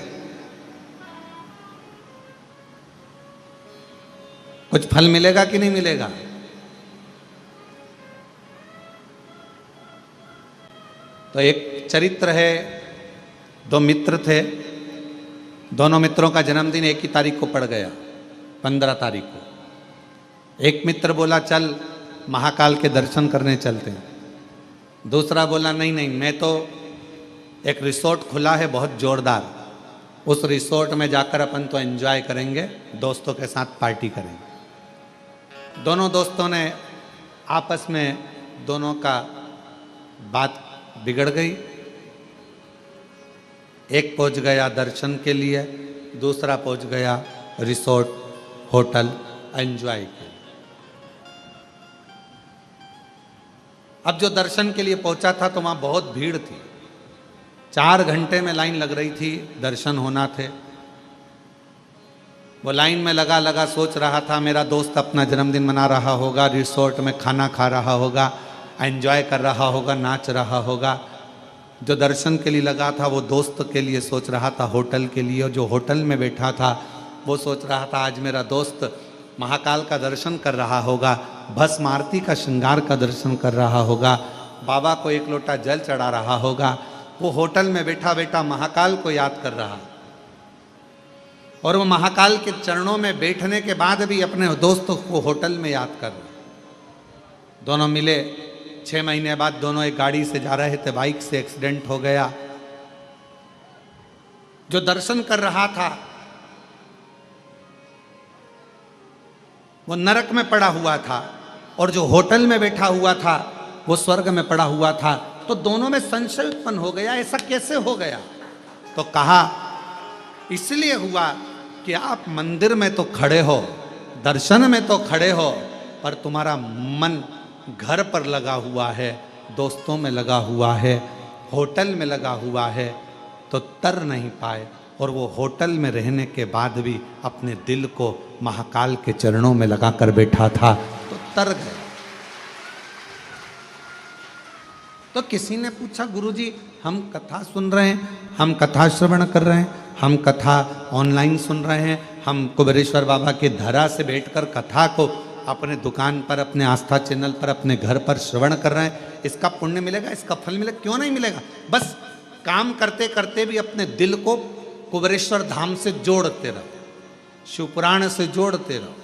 कुछ फल मिलेगा कि नहीं मिलेगा? तो एक चरित्र है, दो मित्र थे, दोनों मित्रों का जन्मदिन एक ही तारीख को पड़ गया, 15 तारीख को। एक मित्र बोला चल महाकाल के दर्शन करने चलते हैं। दूसरा बोला नहीं नहीं, मैं तो, एक रिसोर्ट खुला है बहुत जोरदार, उस रिसोर्ट में जाकर अपन तो एंजॉय करेंगे, दोस्तों के साथ पार्टी करेंगे। दोनों दोस्तों ने आपस में, दोनों का बात बिगड़ गई। एक पहुंच गया दर्शन के लिए, दूसरा पहुंच गया रिसोर्ट, होटल एंजॉय के लिए। अब जो दर्शन के लिए पहुंचा था तो वहां बहुत भीड़ थी, 4 घंटे में लाइन लग रही थी, दर्शन होना थे। वो लाइन में लगा लगा सोच रहा था मेरा दोस्त अपना जन्मदिन मना रहा होगा, रिसोर्ट में खाना खा रहा होगा, एंजॉय कर रहा होगा, नाच रहा होगा। जो दर्शन के लिए लगा था वो दोस्त के लिए सोच रहा था, होटल के लिए। और जो होटल में बैठा था वो सोच रहा था आज मेरा दोस्त महाकाल का दर्शन कर रहा होगा, भस्म आरती का श्रृंगार का दर्शन कर रहा होगा, बाबा को एक लोटा जल चढ़ा रहा होगा। वो होटल में बैठा बैठा महाकाल को याद कर रहा, और वो महाकाल के चरणों में बैठने के बाद भी अपने दोस्त को होटल में याद कर रहा। दोनों मिले, 6 महीने बाद दोनों एक गाड़ी से जा रहे थे, बाइक से एक्सीडेंट हो गया। जो दर्शन कर रहा था वो नरक में पड़ा हुआ था, और जो होटल में बैठा हुआ था वो स्वर्ग में पड़ा हुआ था। तो दोनों में संशय उत्पन्न हो गया, ऐसा कैसे हो गया? तो कहा इसलिए हुआ कि आप मंदिर में तो खड़े हो, दर्शन में तो खड़े हो, पर तुम्हारा मन घर पर लगा हुआ है, दोस्तों में लगा हुआ है, होटल में लगा हुआ है, तो तर नहीं पाए। और वो होटल में रहने के बाद भी अपने दिल को महाकाल के चरणों में लगाकर बैठा था, तो तर गए। तो किसी ने पूछा गुरुजी हम कथा सुन रहे हैं, हम कथा श्रवण कर रहे हैं, हम कथा ऑनलाइन सुन रहे हैं, हम कुबेरेश्वर बाबा के धरा से बैठकर कथा को अपने दुकान पर, अपने आस्था चैनल पर, अपने घर पर श्रवण कर रहे हैं, इसका पुण्य मिलेगा, इसका फल मिलेगा? क्यों नहीं मिलेगा? बस काम करते करते भी अपने दिल को कुबेरेश्वर धाम से जोड़ते रहो, शिवपुराण से जोड़ते रहो।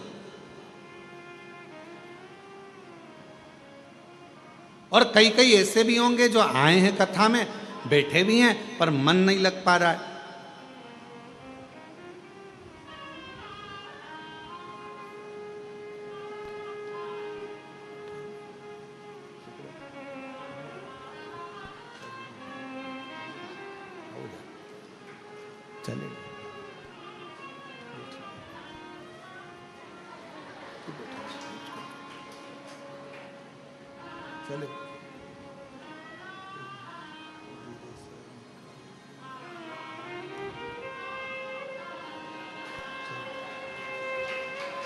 और कई कई ऐसे भी होंगे जो आए हैं कथा में, बैठे भी हैं, पर मन नहीं लग पा रहा है। चले चले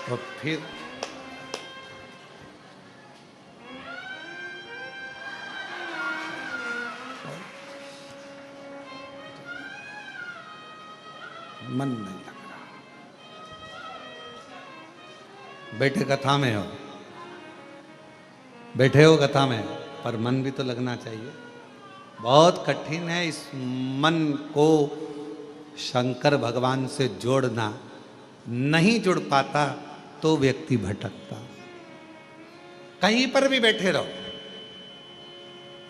और फिर मन नहीं लग रहा। बैठे कथा में हो, बैठे हो कथा में, पर मन भी तो लगना चाहिए। बहुत कठिन है इस मन को शंकर भगवान से जोड़ना। नहीं जुड़ पाता तो व्यक्ति भटकता। कहीं पर भी बैठे रहो,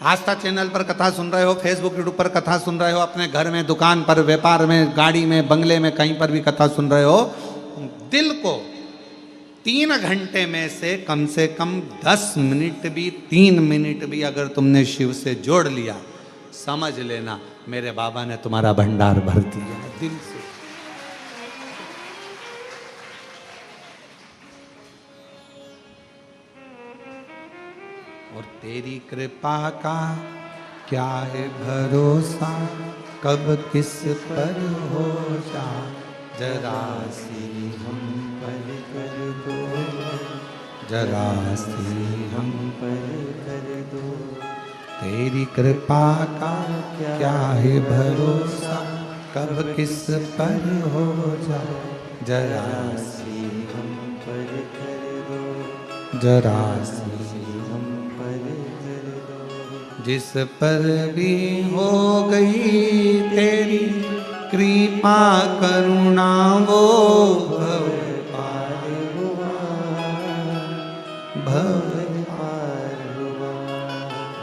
आस्था चैनल पर कथा सुन रहे हो, फेसबुक यूट्यूब पर कथा सुन रहे हो, अपने घर में, दुकान पर, व्यापार में, गाड़ी में, बंगले में, कहीं पर भी कथा सुन रहे हो, दिल को 3 घंटे में से कम 10 मिनट भी, 3 मिनट भी अगर तुमने शिव से जोड़ लिया, समझ लेना मेरे बाबा ने तुम्हारा भंडार भर दिया दिल से। और तेरी कृपा का क्या है भरोसा, कब किस पर हो जा, जरा सी हम पर कर दो, जरा सी हम पर कर दो। तेरी कृपा का क्या है भरोसा, कब किस पर हो जा, जरा सी हम पर कर दो, जरा सी जिस पर भी हो गई तेरी कृपा करुणा, वो भव पार हुआ, भव पार हुआ।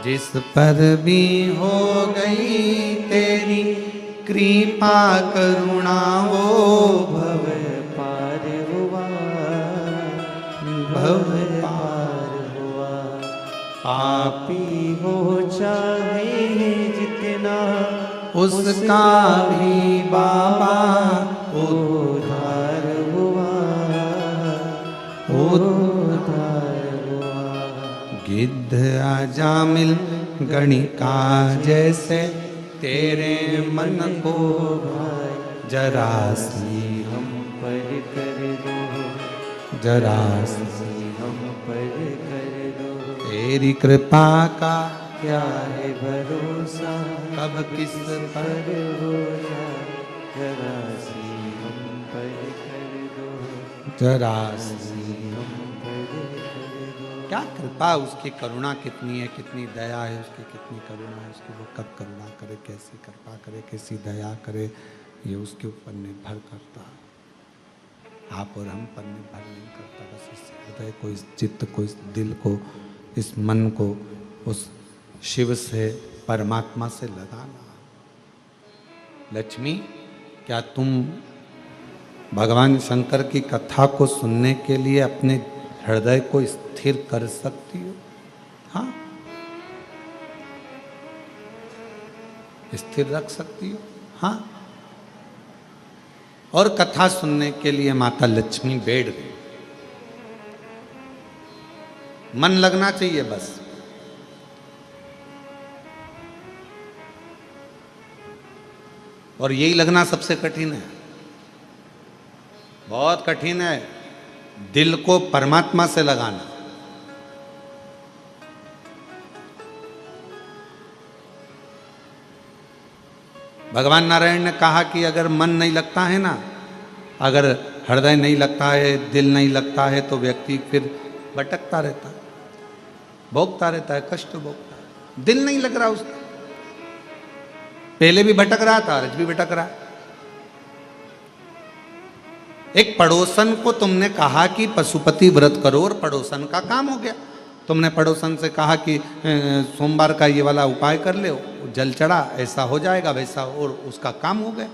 जिस पर भी हो गई तेरी कृपा करुणा, वो भव पार हुआ, भव पार हुआ। पापी हो चाहे जितना, उसका भी बाबा उद्धार हुआ, उद्धार हुआ। गिद्ध आजामिल गणिका जैसे तेरे मन को भाई, जरा सी हम पर कर दो, जरा सी हम पर कर दो। तेरी कृपा का क्या है भरोसा, कब किस पर हो जा, जरा सी हम पर कर दो, जरा सी हम पर कर दो। क्या कृपा, उसकी करुणा कितनी है, कितनी दया है उसकी, कितनी करुणा है उसकी। वो कब करुणा करे, कैसी कृपा करे, कैसी दया करे, ये उसके ऊपर निर्भर करता। आप और हम पर निर्भर नहीं करता। बस इस हृदय को, इस चित्त को, इस दिल को, इस मन को उस शिव से, परमात्मा से लगाना। लक्ष्मी, क्या तुम भगवान शंकर की कथा को सुनने के लिए अपने हृदय को स्थिर कर सकती हो? हाँ, स्थिर रख सकती हो। हाँ, और कथा सुनने के लिए माता लक्ष्मी बैठ गई। मन लगना चाहिए बस। और यही लगना सबसे कठिन है, बहुत कठिन है, दिल को परमात्मा से लगाना। भगवान नारायण ने कहा कि अगर मन नहीं लगता है ना, अगर हृदय नहीं लगता है, दिल नहीं लगता है, तो व्यक्ति फिर भटकता रहता है, भोगता रहता है, कष्ट भोगता है, दिल नहीं लग रहा उसका। पहले भी भटक रहा था, आज भी भटक रहा है। एक पड़ोसन को तुमने कहा कि पशुपति व्रत करो और पड़ोसन का काम हो गया। तुमने पड़ोसन से कहा कि सोमवार का ये वाला उपाय कर ले, जल चढ़ा, ऐसा हो जाएगा वैसा, और उसका काम हो गया।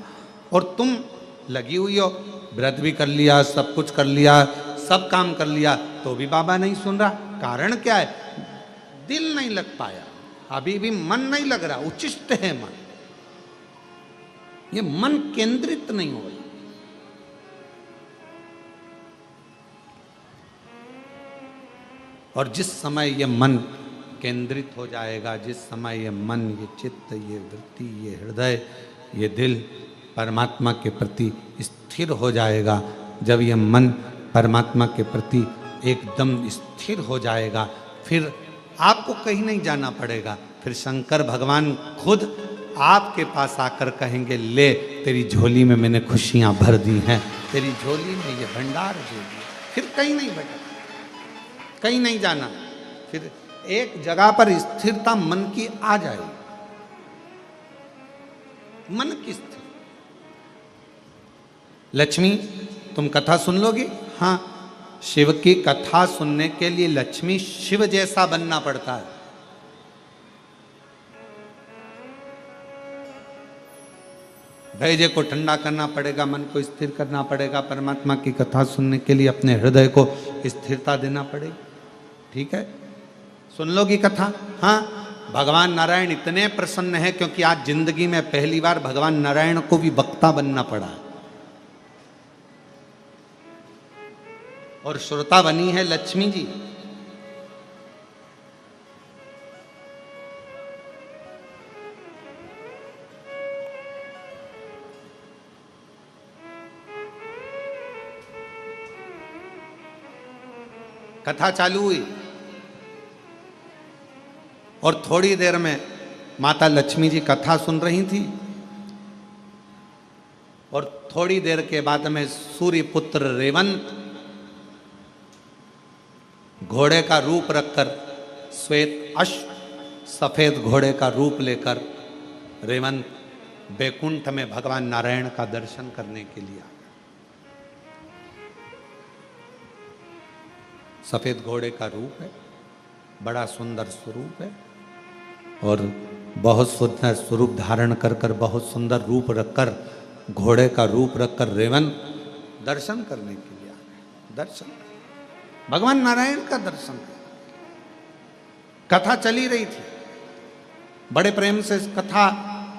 और तुम लगी हुई हो, व्रत भी कर लिया, सब कुछ कर लिया, सब काम कर लिया, तो भी बाबा नहीं सुन रहा। कारण क्या है? दिल नहीं लग पाया, अभी भी मन नहीं लग रहा, उच्चिष्ट है मन, ये मन केंद्रित नहीं हो रहा। और जिस समय ये मन केंद्रित हो जाएगा, जिस समय ये मन, ये चित्त, ये वृत्ति, ये हृदय, ये दिल परमात्मा के प्रति स्थिर हो जाएगा, जब ये मन परमात्मा के प्रति एकदम स्थिर हो जाएगा, फिर आपको कहीं नहीं जाना पड़ेगा। फिर शंकर भगवान खुद आपके पास आकर कहेंगे, ले तेरी झोली में मैंने खुशियां भर दी हैं, तेरी झोली में ये भंडार दे दिया। फिर कहीं नहीं भटक, कहीं नहीं जाना, फिर एक जगह पर स्थिरता मन की आ जाएगी। मन की स्थिर। लक्ष्मी, तुम कथा सुन लोगी? हाँ, शिव की कथा सुनने के लिए लक्ष्मी शिव जैसा बनना पड़ता है। धैर्य को ठंडा करना पड़ेगा, मन को स्थिर करना पड़ेगा, परमात्मा की कथा सुनने के लिए अपने हृदय को स्थिरता देना पड़ेगी। ठीक है, सुन लोगी कथा? हाँ, भगवान नारायण इतने प्रसन्न है क्योंकि आज जिंदगी में पहली बार भगवान नारायण को भी वक्ता बनना पड़ा, और श्रोता बनी है लक्ष्मी जी। कथा चालू हुई और थोड़ी देर में माता लक्ष्मी जी कथा सुन रही थी, और थोड़ी देर के बाद में सूर्य पुत्र रेवंत घोड़े का रूप रखकर, श्वेत अश्व सफेद घोड़े का रूप लेकर रेवंत बैकुंठ में भगवान नारायण का दर्शन करने के लिए आया। सफेद घोड़े का रूप है, बड़ा सुंदर स्वरूप है, और बहुत सुंदर स्वरूप धारण कर कर, बहुत सुंदर रूप रखकर, घोड़े का रूप रखकर रेवंत दर्शन करने के लिए आ गए। दर्शन, भगवान नारायण का दर्शन। कथा चली रही थी, बड़े प्रेम से कथा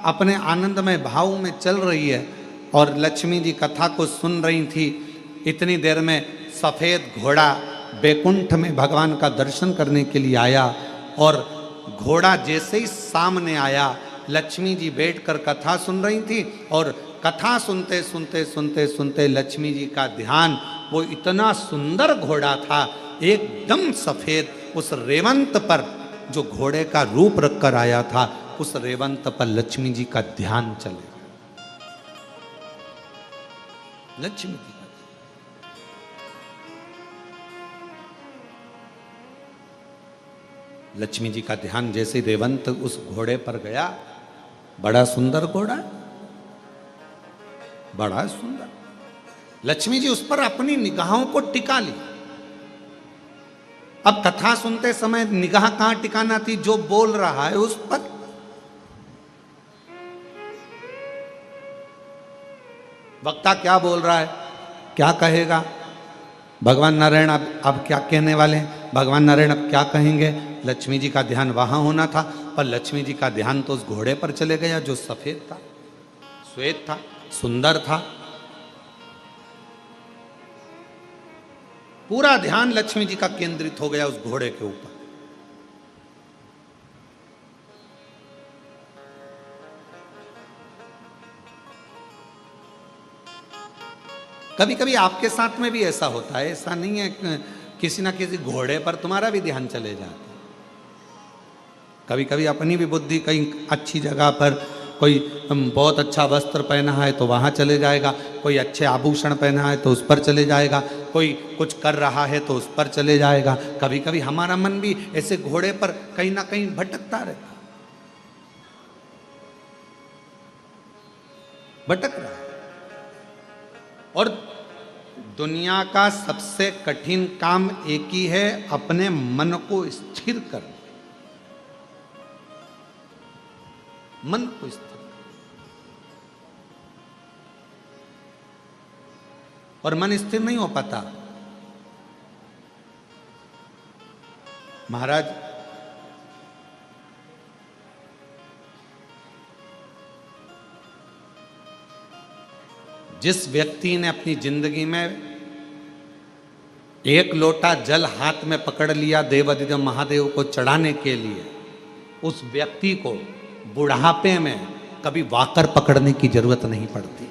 अपने आनंदमय भाव में चल रही है, और लक्ष्मी जी कथा को सुन रही थी। इतनी देर में सफेद घोड़ा बैकुंठ में भगवान का दर्शन करने के लिए आया, और घोड़ा जैसे ही सामने आया, लक्ष्मी जी बैठकर कथा सुन रही थी, और कथा सुनते सुनते सुनते सुनते लक्ष्मी जी का ध्यान, वो इतना सुंदर घोड़ा था, एकदम सफेद, उस रेवंत पर जो घोड़े का रूप रखकर आया था, उस रेवंत पर लक्ष्मी जी का ध्यान चले। लक्ष्मी जी का, लक्ष्मी जी का ध्यान जैसे रेवंत उस घोड़े पर गया, बड़ा सुंदर घोड़ा, बड़ा सुंदर। लक्ष्मी जी उस पर अपनी निगाहों को टिका ली। अब कथा सुनते समय निगाह कहां टिकाना थी? जो बोल रहा है उस पर। वक्ता क्या बोल रहा है, क्या कहेगा, भगवान नारायण अब क्या कहने वाले हैं, भगवान नारायण अब क्या कहेंगे? लक्ष्मी जी का ध्यान वहां होना था, पर लक्ष्मी जी का ध्यान तो उस घोड़े पर चले गया जो सफेद था, श्वेत था, सुंदर था। पूरा ध्यान लक्ष्मी जी का केंद्रित हो गया उस घोड़े के ऊपर। कभी कभी आपके साथ में भी ऐसा होता है, ऐसा नहीं है, किसी ना किसी घोड़े पर तुम्हारा भी ध्यान चले जाता है। कभी कभी अपनी भी बुद्धि कहीं अच्छी जगह पर, कोई बहुत अच्छा वस्त्र पहना है तो वहाँ चले जाएगा, कोई अच्छे आभूषण पहना है तो उस पर चले जाएगा, कोई कुछ कर रहा है तो उस पर चले जाएगा। कभी कभी हमारा मन भी ऐसे घोड़े पर कहीं ना कहीं भटकता रहता, भटक रहा है। और दुनिया का सबसे कठिन काम एक ही है, अपने मन को स्थिर करना, मन को स्थिर। और मन स्थिर नहीं हो पाता। महाराज जिस व्यक्ति ने अपनी जिंदगी में एक लोटा जल हाथ में पकड़ लिया देवाधिदेव महादेव को चढ़ाने के लिए, उस व्यक्ति को बुढ़ापे में कभी वाकर पकड़ने की जरूरत नहीं पड़ती।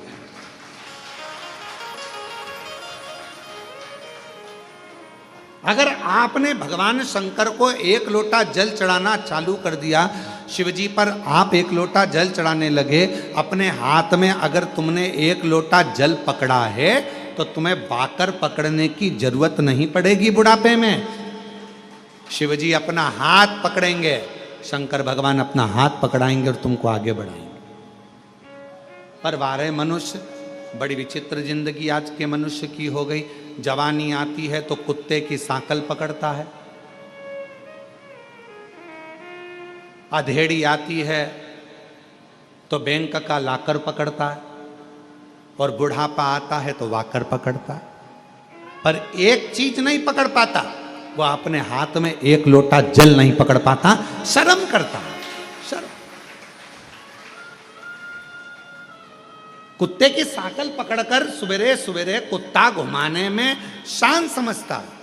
अगर आपने भगवान शंकर को एक लोटा जल चढ़ाना चालू कर दिया, शिवजी पर आप एक लोटा जल चढ़ाने लगे, अपने हाथ में अगर तुमने एक लोटा जल पकड़ा है तो तुम्हें बाकर पकड़ने की जरूरत नहीं पड़ेगी बुढ़ापे में। शिवजी अपना हाथ पकड़ेंगे, शंकर भगवान अपना हाथ पकड़ाएंगे और तुमको आगे बढ़ाएंगे। पर वारे मनुष्य, बड़ी विचित्र जिंदगी आज के मनुष्य की हो गई। जवानी आती है तो कुत्ते की सांकल पकड़ता है, अधेड़ी आती है तो बैंक का लाकर पकड़ता है, और बुढ़ापा आता है तो वाकर पकड़ता है। पर एक चीज नहीं पकड़ पाता, वो अपने हाथ में एक लोटा जल नहीं पकड़ पाता, शर्म करता है। शर्म। कुत्ते की सांकल पकड़कर सवेरे सवेरे कुत्ता घुमाने में शान समझता है,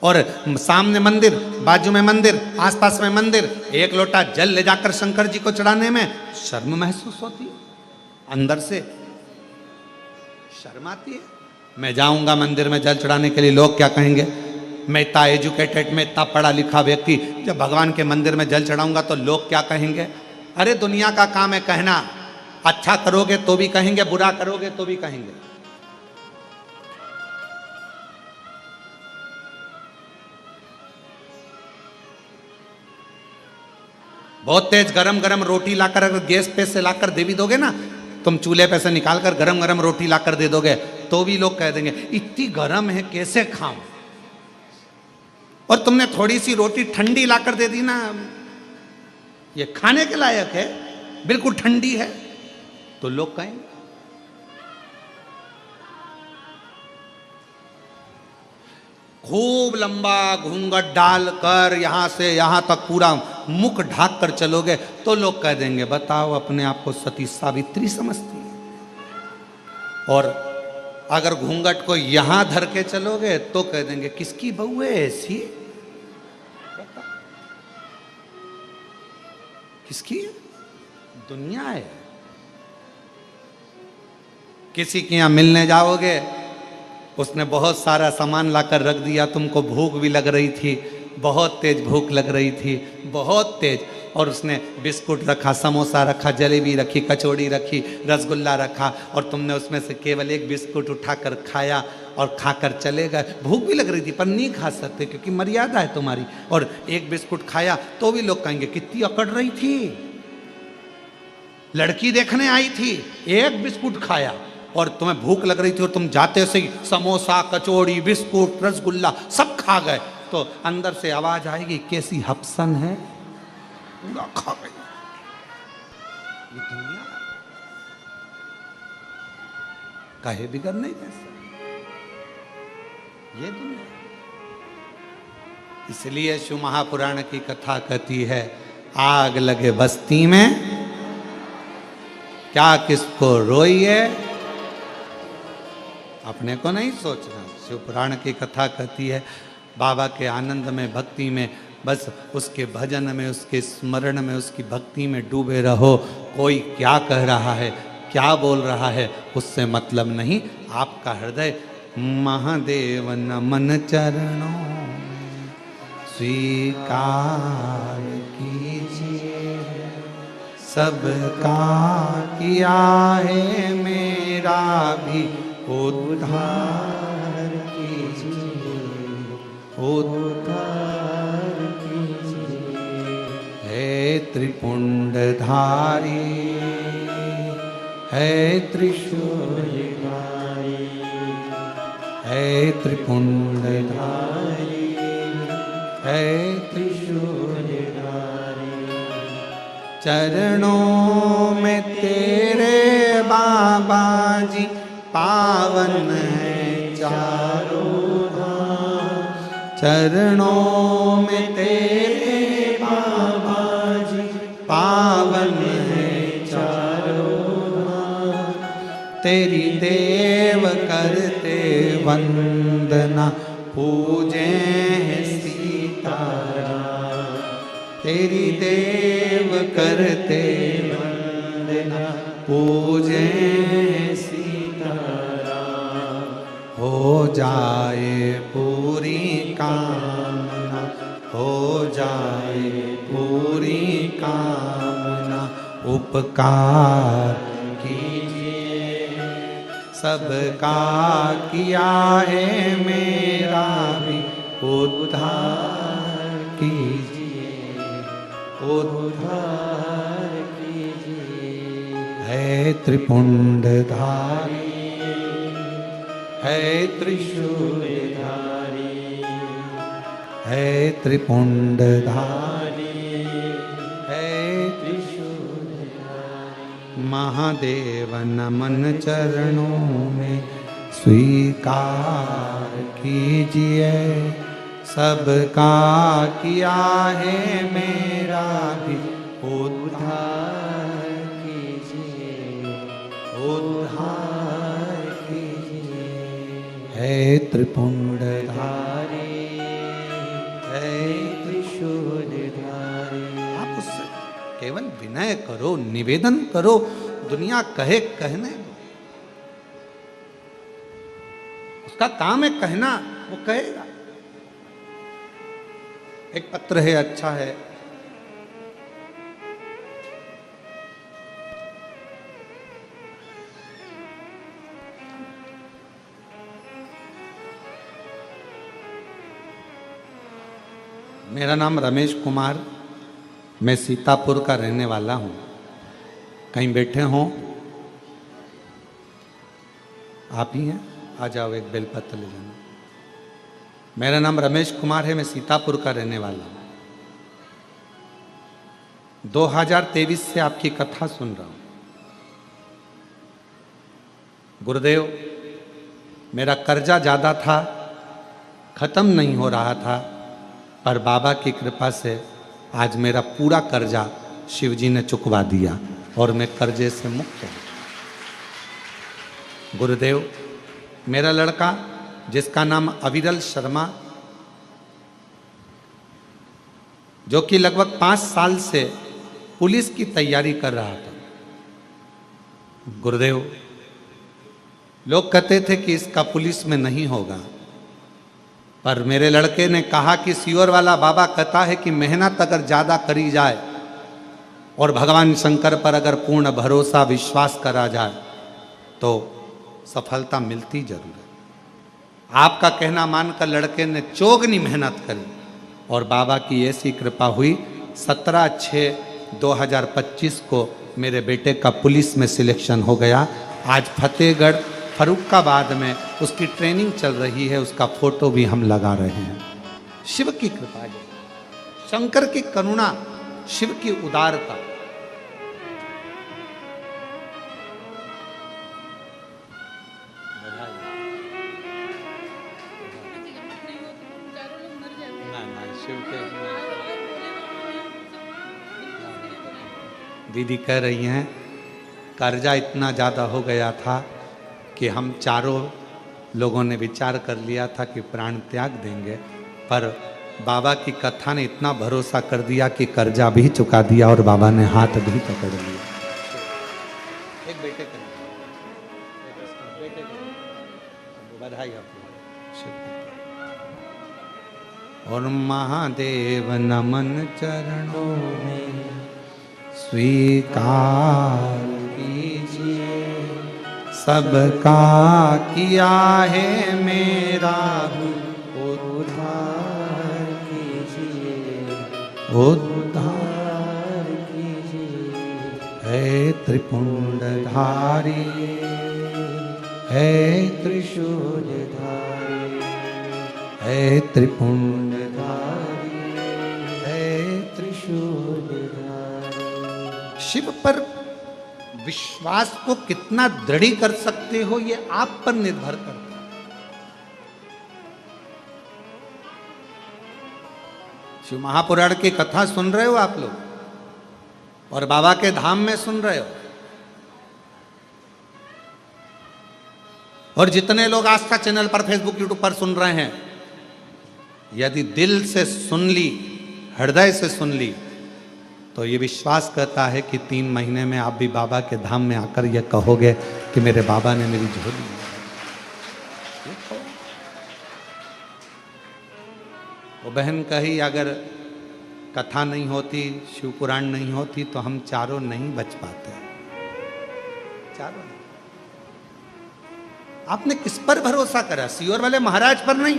और सामने मंदिर, बाजू में मंदिर, आसपास में मंदिर, एक लोटा जल ले जाकर शंकर जी को चढ़ाने में शर्म महसूस होती है, अंदर से शर्म आती है। मैं जाऊंगा मंदिर में जल चढ़ाने के लिए, लोग क्या कहेंगे। मैं इतना एजुकेटेड, मैं इतना पढ़ा लिखा व्यक्ति, जब भगवान के मंदिर में जल चढ़ाऊंगा तो लोग क्या कहेंगे। अरे दुनिया का काम है कहना, अच्छा करोगे तो भी कहेंगे, बुरा करोगे तो भी कहेंगे। बहुत तेज गरम गरम रोटी लाकर अगर गैस पे से लाकर दे भी दोगे ना, तुम चूल्हे पे से निकालकर गरम गरम रोटी लाकर दे दोगे तो भी लोग कह देंगे इतनी गरम है कैसे खाऊं। और तुमने थोड़ी सी रोटी ठंडी लाकर दे दी ना, ये खाने के लायक है, बिल्कुल ठंडी है, तो लोग कहेंगे। खूब लंबा घूंघट डालकर यहां से यहां तक पूरा मुख ढाक कर चलोगे तो लोग कह देंगे बताओ अपने आप को सती सावित्री समझती है। और अगर घूंघट को यहां धर के चलोगे तो कह देंगे किसकी बहू है ऐसी, किसकी दुनिया है। किसी के यहां मिलने जाओगे, उसने बहुत सारा सामान लाकर रख दिया, तुमको भूख भी लग रही थी, बहुत तेज भूख लग रही थी, बहुत तेज, और उसने बिस्कुट रखा, समोसा रखा, जलेबी रखी, कचौड़ी रखी, रसगुल्ला रखा, और तुमने उसमें से केवल एक बिस्कुट उठाकर खाया और खाकर चले गए। भूख भी लग रही थी पर नहीं खा सकते क्योंकि मर्यादा है तुम्हारी, और एक बिस्कुट खाया तो भी लोग कहेंगे कितनी अकड़ रही थी, लड़की देखने आई थी, एक बिस्कुट खाया, और तुम्हें भूख लग रही थी और तुम जाते से ही समोसा, कचौड़ी, बिस्कुट, रसगुल्ला सब खा गए, तो अंदर से आवाज आएगी कैसी हपसन है, पूरा खा गई। ये दुनिया काहे बिगड़ नहीं जैसे, ये दुनिया। इसलिए शिव महापुराण की कथा कहती है आग लगे बस्ती में क्या किसको रोइए, अपने को नहीं सोचना। शिव पुराण की कथा कहती है बाबा के आनंद में, भक्ति में, बस उसके भजन में, उसके स्मरण में, उसकी भक्ति में डूबे रहो। कोई क्या कह रहा है, क्या बोल रहा है, उससे मतलब नहीं। आपका हृदय महादेव नमन चरणों में स्वीकार कीजिए, सबका किया है मेरा भी उद्धार कीजिए। त्रिपुंडधारी, है त्रिशूलधारी, है त्रिपुंडधारी, है त्रिशूलधारी। चरणों में तेरे बाबा जी पावन है चारों धाम। चरणों में तेरे बाबा जी पावन है चारों धाम। तेरी देव करते वंदना, पूजे हैं सीताराम। तेरी देव करते वंदना, पूजे हैं सीताराम। हो जाए पूरी कामना, हो जाए पूरी कामना। उपकार कीजिए सबका किया है, मेरा भी उद्धार कीजिए, उद्धार कीजिए। है त्रिपुंडधारी, है त्रिशूलधारी, है त्रिपुंडधारी, है त्रिशूलधारी। महादेव नमन चरणों में स्वीकार कीजिए, सबका किया है, मेरा भी उद्धार कीजिए, उद्धार कीजिए। है त्रिपुंडधारी, है त्रिशूलधारी। आप उससे केवल विनय करो, निवेदन करो, दुनिया कहे कहने दो। उसका काम है कहना, वो कहेगा। एक पत्र है, अच्छा है। मेरा नाम रमेश कुमार, मैं सीतापुर का रहने वाला हूँ। कहीं बैठे हों, आप ही हैं, आ जाओ, एक बेलपत्र ले जाना। मेरा नाम रमेश कुमार है, मैं सीतापुर का रहने वाला हूँ। 2023 से आपकी कथा सुन रहा हूँ। गुरुदेव, मेरा कर्जा ज़्यादा था, ख़त्म नहीं हो रहा था, पर बाबा की कृपा से आज मेरा पूरा कर्जा शिवजी ने चुकवा दिया और मैं कर्जे से मुक्त हूँ। गुरुदेव, मेरा लड़का जिसका नाम अविरल शर्मा, जो कि लगभग 5 साल से पुलिस की तैयारी कर रहा था। गुरुदेव, लोग कहते थे कि इसका पुलिस में नहीं होगा, पर मेरे लड़के ने कहा कि सियोर वाला बाबा कहता है कि मेहनत अगर ज़्यादा करी जाए और भगवान शंकर पर अगर पूर्ण भरोसा विश्वास करा जाए तो सफलता मिलती जरूर है। आपका कहना मानकर लड़के ने चौगनी मेहनत करी और बाबा की ऐसी कृपा हुई, 17/6/2025 को मेरे बेटे का पुलिस में सिलेक्शन हो गया। आज फतेहगढ़ फरुखाबाद में उसकी ट्रेनिंग चल रही है, उसका फोटो भी हम लगा रहे हैं। शिव की कृपा है, शंकर की करुणा, शिव की उदारता। दीदी कह रही हैं कर्जा इतना ज़्यादा हो गया था कि हम चारों लोगों ने विचार कर लिया था कि प्राण त्याग देंगे, पर बाबा की कथा ने इतना भरोसा कर दिया कि कर्जा भी चुका दिया और बाबा ने हाथ भी पकड़ लिया। एक बेटे के बधाई आपको। और महादेव नमन चरणों में स्वीकार कीजिए, सबका किया है, मेरा उद्धार कीजिए, उद्धार कीजिए। त्रिपुंडधारी, हे त्रिशूलधारी, हे त्रिपुंडधारी, हे त्रिशूलधारी। शिव पर विश्वास को कितना दृढ़ कर सकते हो ये आप पर निर्भर करता है। शिव महापुराण की कथा सुन रहे हो आप लोग और बाबा के धाम में सुन रहे हो, और जितने लोग आस्था चैनल पर, फेसबुक, यूट्यूब पर सुन रहे हैं, यदि दिल से सुन ली, हृदय से सुन ली, तो ये विश्वास करता है कि 3 महीने में आप भी बाबा के धाम में आकर ये कहोगे कि मेरे बाबा ने मेरी झोली। वो बहन कही अगर कथा नहीं होती, शिव पुराण नहीं होती तो हम चारों नहीं बच पाते। चारों नहीं। आपने किस पर भरोसा करा? सियोर वाले महाराज पर नहीं।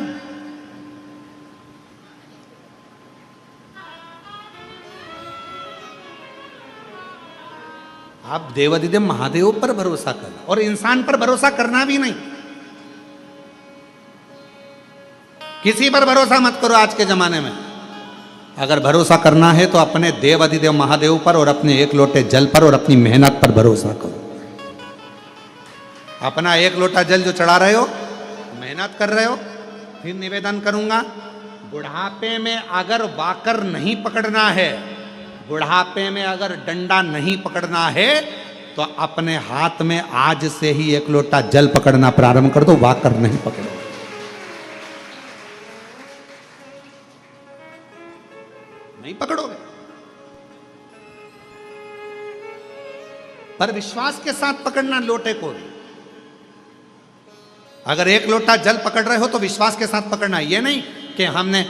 आप देवादिदेव महादेव पर भरोसा करो और इंसान पर भरोसा करना भी नहीं। किसी पर भरोसा मत करो आज के जमाने में। अगर भरोसा करना है तो अपने देवादिदेव महादेव पर और अपने एक लोटे जल पर और अपनी मेहनत पर भरोसा करो। अपना एक लोटा जल जो चढ़ा रहे हो, मेहनत कर रहे हो, फिर निवेदन करूंगा, बुढ़ापे में अगर वाकर नहीं पकड़ना है, बुढ़ापे में अगर डंडा नहीं पकड़ना है, तो अपने हाथ में आज से ही एक लोटा जल पकड़ना प्रारंभ कर दो, वाकर नहीं पकड़ो। नहीं पकड़ोगे, पर विश्वास के साथ पकड़ना लोटे को। अगर एक लोटा जल पकड़ रहे हो तो विश्वास के साथ पकड़ना। ये नहीं कि हमने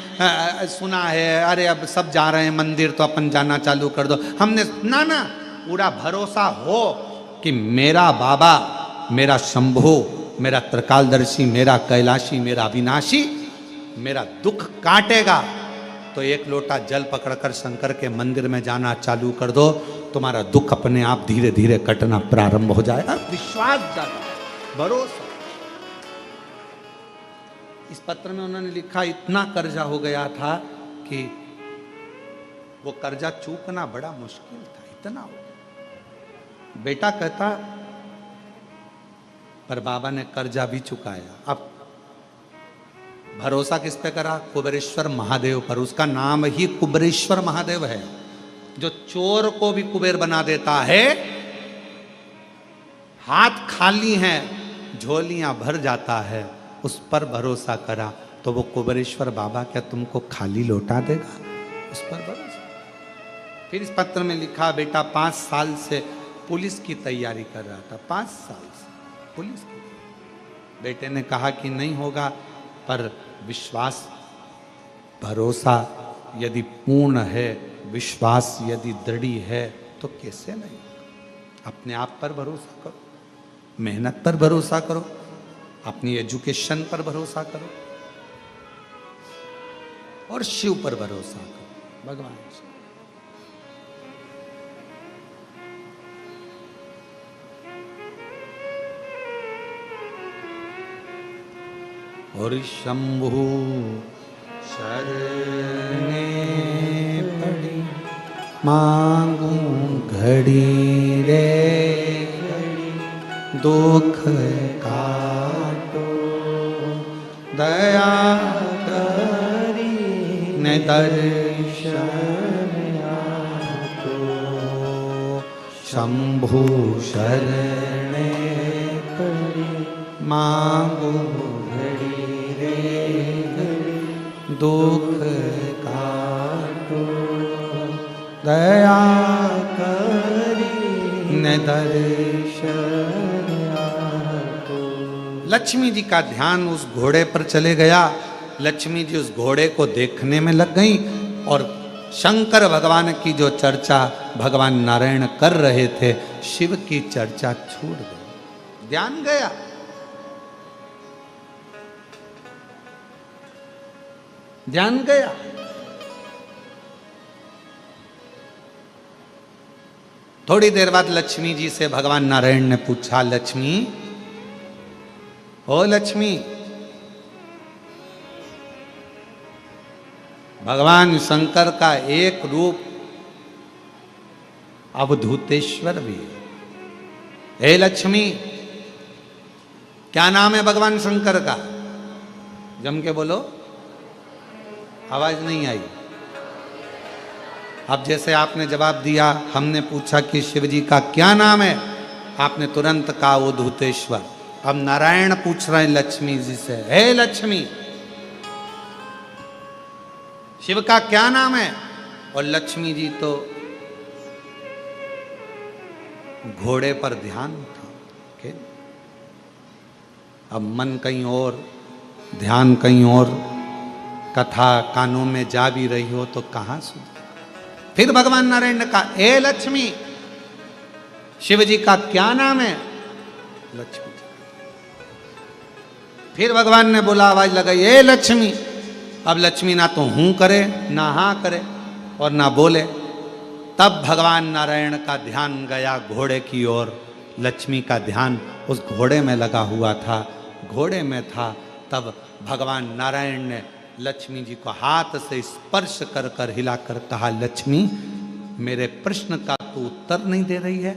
सुना है, अरे अब सब जा रहे हैं मंदिर तो अपन जाना चालू कर दो। हमने ना, पूरा भरोसा हो कि मेरा बाबा, मेरा शंभु, मेरा त्रिकालदर्शी, मेरा कैलाशी, मेरा अविनाशी मेरा दुख काटेगा, तो एक लोटा जल पकड़कर शंकर के मंदिर में जाना चालू कर दो, तुम्हारा दुख अपने आप धीरे धीरे कटना प्रारंभ हो जाएगा। विश्वास जाता है, भरोसा। इस पत्र में उन्होंने लिखा, इतना कर्जा हो गया था कि वो कर्जा चूकना बड़ा मुश्किल था, इतना हो गया। बेटा कहता, पर बाबा ने कर्जा भी चुकाया। अब भरोसा किस पे करा? कुबेरेश्वर महादेव पर। उसका नाम ही कुबेरेश्वर महादेव है, जो चोर को भी कुबेर बना देता है। हाथ खाली हैं, झोलियां भर जाता है, उस पर भरोसा करा तो वो कुबेरेश्वर बाबा क्या तुमको खाली लौटा देगा? उस पर भरोसा। फिर इस पत्र में लिखा, बेटा 5 साल से पुलिस की तैयारी कर रहा था, 5 साल से पुलिस की। बेटे ने कहा कि नहीं होगा, पर विश्वास, भरोसा यदि पूर्ण है, विश्वास यदि दृढ़ है तो कैसे नहीं? अपने आप पर भरोसा करो, मेहनत पर भरोसा करो, अपनी एजुकेशन पर भरोसा करो और शिव पर भरोसा करो, भगवान शिव। और शंभु शरणे पड़ी, मांगू घड़ी रे घड़ी, दुख काटो दया करी न दर्शन आतो। शंभु शरणे पड़ी, मांगू दुख काटो दया करी न दर्शन आतो। लक्ष्मी जी का ध्यान उस घोड़े पर चले गया। लक्ष्मी जी उस घोड़े को देखने में लग गई और शंकर भगवान की जो चर्चा भगवान नारायण कर रहे थे, शिव की चर्चा छूट गई, ध्यान गया। ध्यान गया। थोड़ी देर बाद लक्ष्मी जी से भगवान नारायण ने पूछा, लक्ष्मी, ओ लक्ष्मी, भगवान शंकर का एक रूप अवधूतेश्वर भी है। हे लक्ष्मी, क्या नाम है भगवान शंकर का? जम के बोलो, आवाज नहीं आई। अब जैसे आपने जवाब दिया, हमने पूछा कि शिव जी का क्या नाम है, आपने तुरंत कहा अवधूतेश्वर। अब नारायण पूछ रहे हैं लक्ष्मी जी से, हे लक्ष्मी, शिव का क्या नाम है? और लक्ष्मी जी तो घोड़े पर ध्यान था। अब मन कहीं और, ध्यान कहीं और, कथा कानों में जा भी रही हो तो कहां सुन। फिर भगवान नारायण ने कहा, ए लक्ष्मी, शिव जी का क्या नाम है? लक्ष्मी जी। फिर भगवान ने बोला, आवाज लगाई, ए लक्ष्मी। अब लक्ष्मी ना तो हूं करे, ना हां करे और ना बोले। तब भगवान नारायण का ध्यान गया घोड़े की ओर। लक्ष्मी का ध्यान उस घोड़े में लगा हुआ था, घोड़े में था। तब भगवान नारायण ने लक्ष्मी जी को हाथ से स्पर्श कर कर हिलाकर कहा, लक्ष्मी, मेरे प्रश्न का तू उत्तर नहीं दे रही है।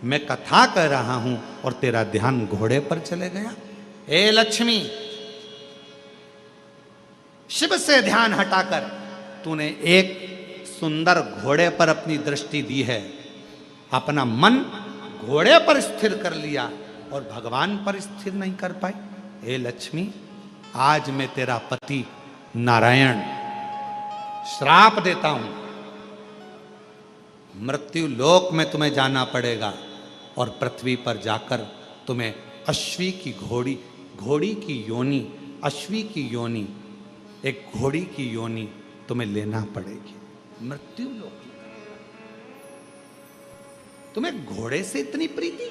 मैं कथा कह रहा हूं और तेरा ध्यान घोड़े पर चले गया। हे लक्ष्मी, शिव से ध्यान हटाकर तूने एक सुंदर घोड़े पर अपनी दृष्टि दी है, अपना मन घोड़े पर स्थिर कर लिया और भगवान पर स्थिर नहीं कर पाई। हे लक्ष्मी, आज मैं तेरा पति नारायण श्राप देता हूं, मृत्यु लोक में तुम्हें जाना पड़ेगा और पृथ्वी पर जाकर तुम्हें अश्वी की घोड़ी की योनि, अश्वी की योनि, एक घोड़ी की योनि तुम्हें लेना पड़ेगी। मृत्यु लोक, तुम्हें घोड़े से इतनी प्रीति,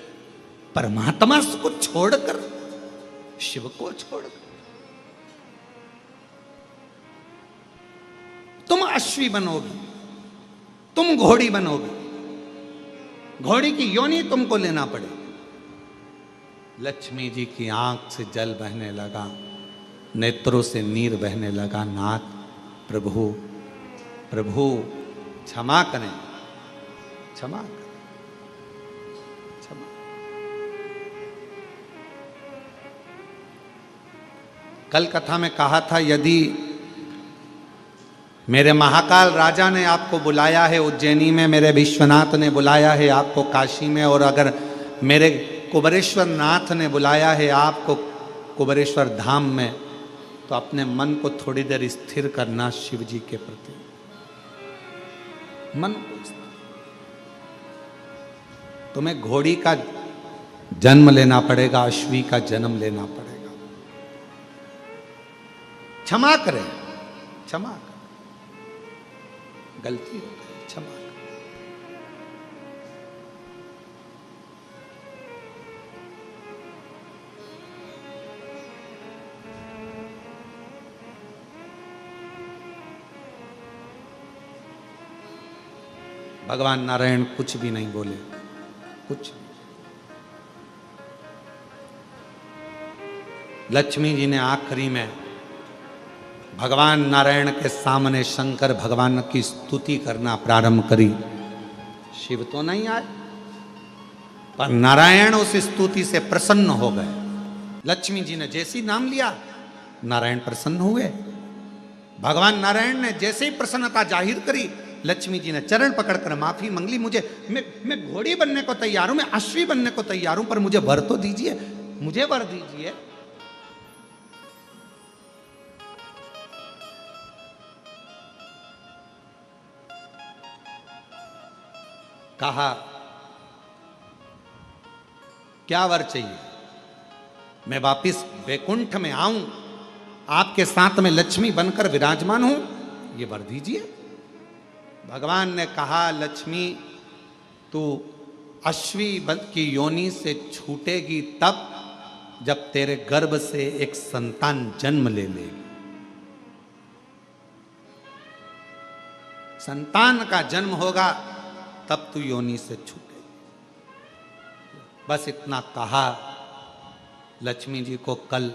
परमात्मा को छोड़कर, शिव को छोड़कर तुम अश्वी बनोगी, तुम घोड़ी बनोगी, घोड़ी की योनि तुमको लेना पड़ेगी। लक्ष्मी जी की आंख से जल बहने लगा, नेत्रों से नीर बहने लगा। नाथ, प्रभु, प्रभु क्षमा करें, क्षमा करें, क्षमा। कल कथा में कहा था, यदि मेरे महाकाल राजा ने आपको बुलाया है उज्जैनी में, मेरे विश्वनाथ ने बुलाया है आपको काशी में, और अगर मेरे कुबेरेश्वर नाथ ने बुलाया है आपको कुबेरेश्वर धाम में, तो अपने मन को थोड़ी देर स्थिर करना शिव जी के प्रति। मन को स्थिर। तुम्हें घोड़ी का जन्म लेना पड़ेगा, अश्वी का जन्म लेना पड़ेगा। क्षमा करें, क्षमा करें, गलती हो गई, क्षमा करें। भगवान नारायण कुछ भी नहीं बोले, कुछ। लक्ष्मी जी ने आखिरी में भगवान नारायण के सामने शंकर भगवान की स्तुति करना प्रारंभ करी। शिव तो नहीं आए, पर नारायण उस स्तुति से प्रसन्न हो गए। लक्ष्मी जी ने जैसे ही नाम लिया, नारायण प्रसन्न हुए। भगवान नारायण ने जैसे ही प्रसन्नता जाहिर करी, लक्ष्मी जी ने चरण पकड़कर माफी मांगी। मैं घोड़ी बनने को तैयार हूं, मैं अश्वी बनने को तैयार हूं, पर मुझे वर तो दीजिए, मुझे वर दीजिए। कहा, क्या वर चाहिए? मैं वापिस वैकुंठ में आऊं, आपके साथ में लक्ष्मी बनकर विराजमान हूं, ये वर दीजिए। भगवान ने कहा, लक्ष्मी, तू अश्वी की योनि से छूटेगी तब जब तेरे गर्भ से एक संतान जन्म ले लेगी। संतान का जन्म होगा तब तू योनि से छूटेगी। बस इतना कहा। लक्ष्मी जी को कल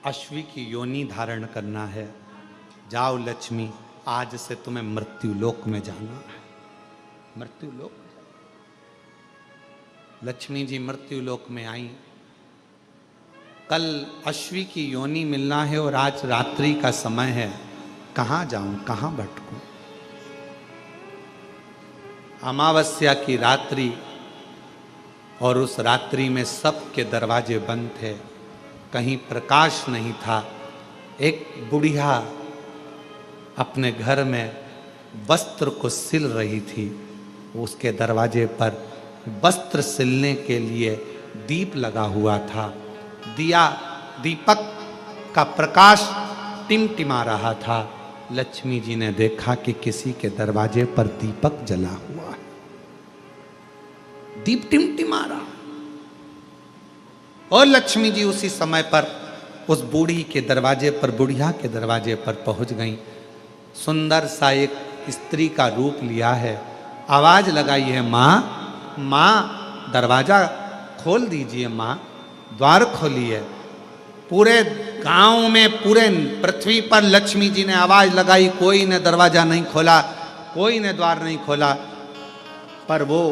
अश्वी की योनि धारण करना है। जाओ लक्ष्मी, आज से तुम्हें मृत्यु लोक में जाना है। मृत्यु लोक। लक्ष्मी जी मृत्यु लोक में आई। कल अश्वी की योनि मिलना है और आज रात्रि का समय है। कहां जाऊं, कहां भटकूं? अमावस्या की रात्रि और उस रात्रि में सबके दरवाजे बंद थे, कहीं प्रकाश नहीं था। एक बुढ़िया अपने घर में वस्त्र को सिल रही थी। उसके दरवाजे पर वस्त्र सिलने के लिए दीप लगा हुआ था। दीपक का प्रकाश टिमटिमा रहा था। लक्ष्मी जी ने देखा कि किसी के दरवाजे पर दीपक जला हुआ है, दीप टिमटिमा रहा। और लक्ष्मी जी उसी समय पर उस बूढ़ी के दरवाजे पर, बुढ़िया के दरवाजे पर पहुंच गई। सुंदर सा एक स्त्री का रूप लिया है। आवाज लगाई है, माँ माँ दरवाजा खोल दीजिए, माँ द्वार खोलिए। पूरे गांव में, पूरे पृथ्वी पर लक्ष्मी जी ने आवाज लगाई, कोई ने दरवाजा नहीं खोला, कोई ने द्वार नहीं खोला। पर वो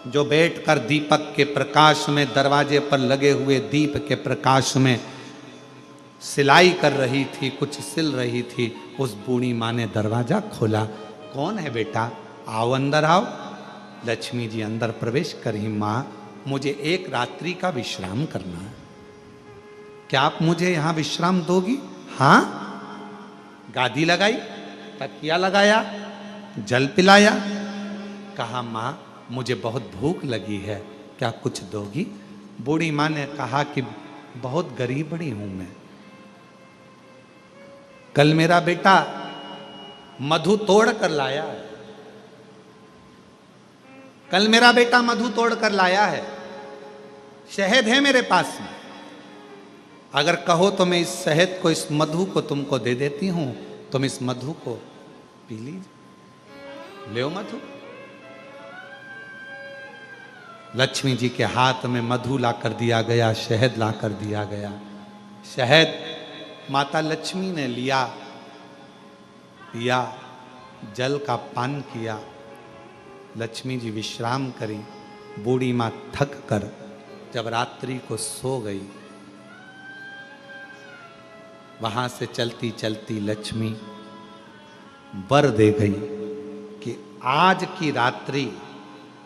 जो बैठकर दीपक के प्रकाश में, दरवाजे पर लगे हुए दीप के प्रकाश में सिलाई कर रही थी, कुछ सिल रही थी, उस बूढ़ी माँ ने दरवाजा खोला। कौन है बेटा, आओ अंदर आओ। लक्ष्मी जी अंदर प्रवेश करी। माँ, मुझे एक रात्रि का विश्राम करना है, क्या आप मुझे यहां विश्राम दोगी? हाँ। गादी लगाई, तकिया लगाया, जल पिलाया। कहा, माँ मुझे बहुत भूख लगी है, क्या कुछ दोगी? बूढ़ी माँ ने कहा कि बहुत गरीबड़ी हूं मैं। कल मेरा बेटा मधु तोड़ कर लाया है, कल मेरा बेटा मधु तोड़ कर लाया है, शहद है मेरे पास में। अगर कहो तो मैं इस शहद को, इस मधु को तुमको दे देती हूं, तुम इस मधु को पी लीजिए, ले मधु। लक्ष्मी जी के हाथ में मधु ला कर दिया गया, शहद ला कर दिया गया। शहद माता लक्ष्मी ने लिया, पिया, जल का पान किया। लक्ष्मी जी विश्राम करी। बूढ़ी माँ थक कर जब रात्रि को सो गई, वहां से चलती चलती लक्ष्मी वर दे गई कि आज की रात्रि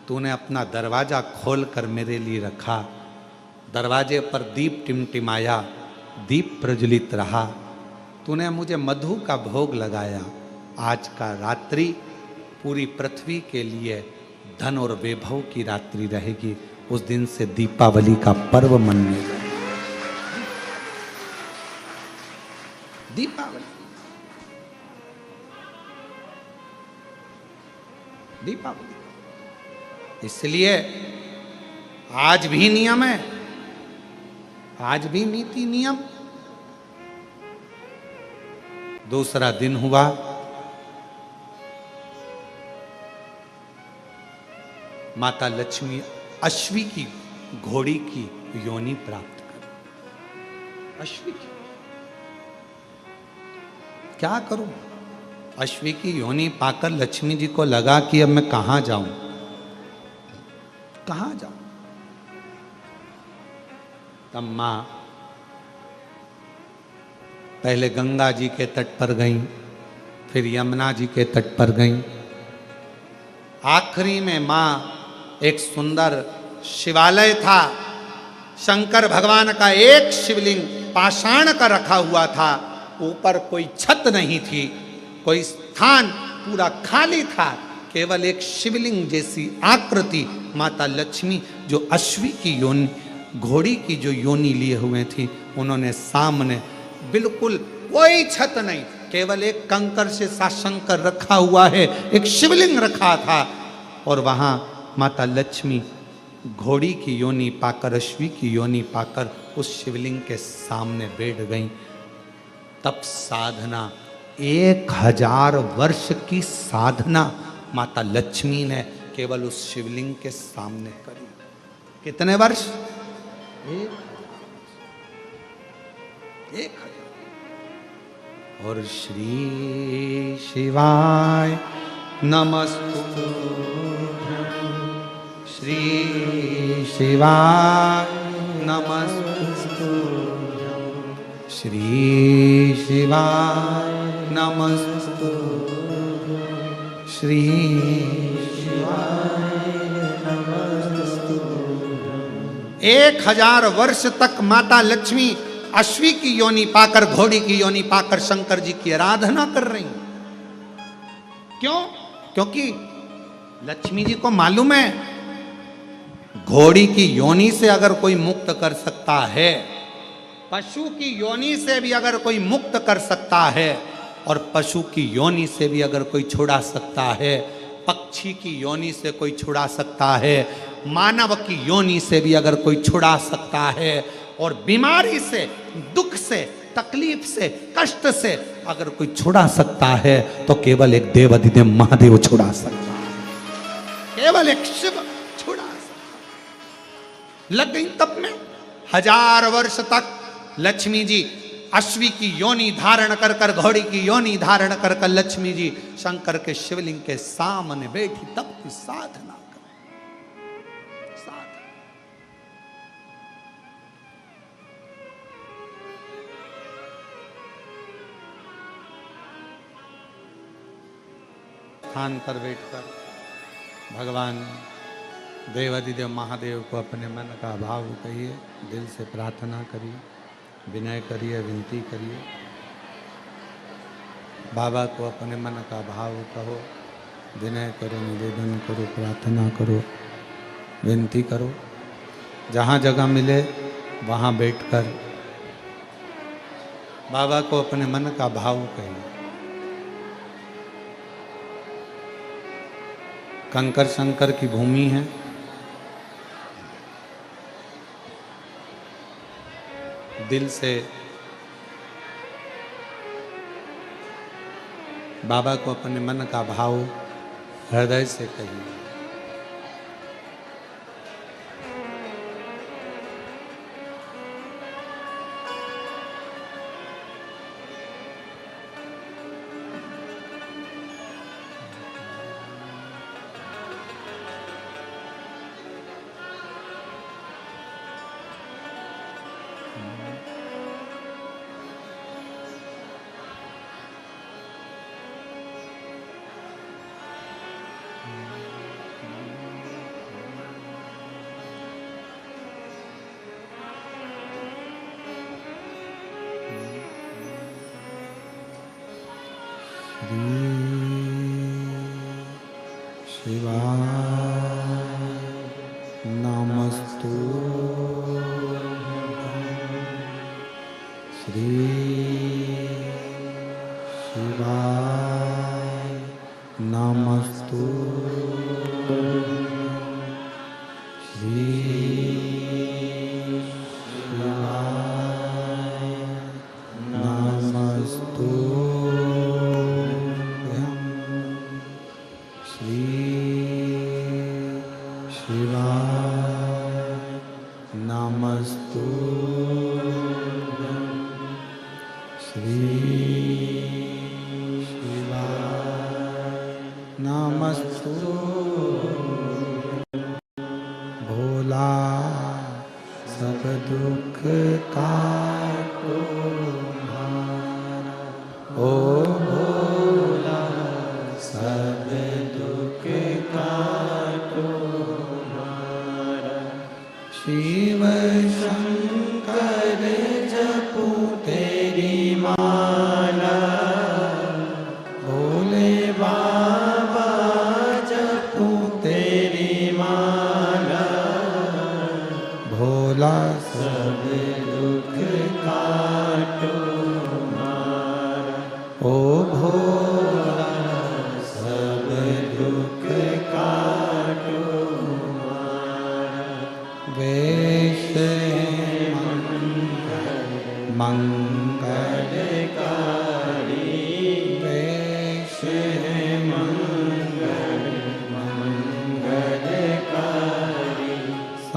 तूने अपना दरवाजा खोलकर मेरे लिए रखा। दरवाजे पर दीप टिमटिमाया, दीप प्रज्वलित रहा, तूने मुझे मधु का भोग लगाया। आज का रात्रि पूरी पृथ्वी के लिए धन और वैभव की रात्रि रहेगी। उस दिन से दीपावली का पर्व मनने लगा। दीपावली, दीपावली। इसलिए आज भी नियम है, आज भी नीति नियम। दूसरा दिन हुआ, माता लक्ष्मी अश्वी की घोड़ी की योनि प्राप्त कर। अश्वी की क्या करूं? अश्वी की योनि पाकर लक्ष्मी जी को लगा कि अब मैं कहां जाऊं, कहां जाऊं। तब मां पहले गंगा जी के तट पर गई, फिर यमुना जी के तट पर गई। आखिरी में मां एक सुंदर शिवालय था, शंकर भगवान का एक शिवलिंग पाषाण का रखा हुआ था, ऊपर कोई छत नहीं थी, कोई स्थान, पूरा खाली था, केवल एक शिवलिंग जैसी आकृति। माता लक्ष्मी जो अश्वी की योनि, घोड़ी की जो योनि लिए हुए थी, उन्होंने सामने बिल्कुल कोई छत नहीं, केवल एक कंकर से सा शंकर रखा हुआ है, एक शिवलिंग रखा था। और वहां माता लक्ष्मी घोड़ी की योनि पाकर, अश्वी की योनि पाकर उस शिवलिंग के सामने बैठ गई। तप साधना, 1000 वर्ष की साधना माता लक्ष्मी ने केवल उस शिवलिंग के सामने करिए। कितने वर्ष? 1000। और श्री शिवाय नमस्तु, श्री शिवाय नमस्तु, श्री शिवाय नमस्तु, श्री शिवाय नमस्तु। 1000 वर्ष तक माता लक्ष्मी अश्वी की योनि पाकर, घोड़ी की योनि पाकर शंकर जी की आराधना कर रही। क्यों? क्योंकि लक्ष्मी जी को मालूम है घोड़ी की योनि से अगर कोई मुक्त कर सकता है, पशु की योनि से भी अगर कोई मुक्त कर सकता है, और पशु की योनि से भी अगर कोई छुड़ा सकता है, पक्षी की योनि से कोई छुड़ा सकता है, मानव की योनि से भी अगर कोई छुड़ा सकता है, और बीमारी से, दुख से, तकलीफ से, कष्ट से अगर कोई छुड़ा सकता है, तो केवल एक देवाधिदेव महादेव छुड़ा सकता है। केवल एक शिव छुड़ा सकता। लग गई तप में। 1000 वर्ष तक लक्ष्मी जी अश्वी की योनि धारण कर कर, घोड़ी की योनि धारण कर कर लक्ष्मी जी शंकर के शिवलिंग के सामने बैठी तप की साधना कर। स्थान पर बैठकर भगवान देवाधिदेव महादेव को अपने मन का भाव कहिए, दिल से प्रार्थना करिए, विनय करिए, विनती करिए। बाबा को अपने मन का भाव कहो, विनय करो, निवेदन करो, प्रार्थना करो, विनती करो। जहाँ जगह मिले वहाँ बैठकर बाबा को अपने मन का भाव कहिए। कंकर शंकर की भूमि है। दिल से बाबा को अपने मन का भाव हृदय से कहिए।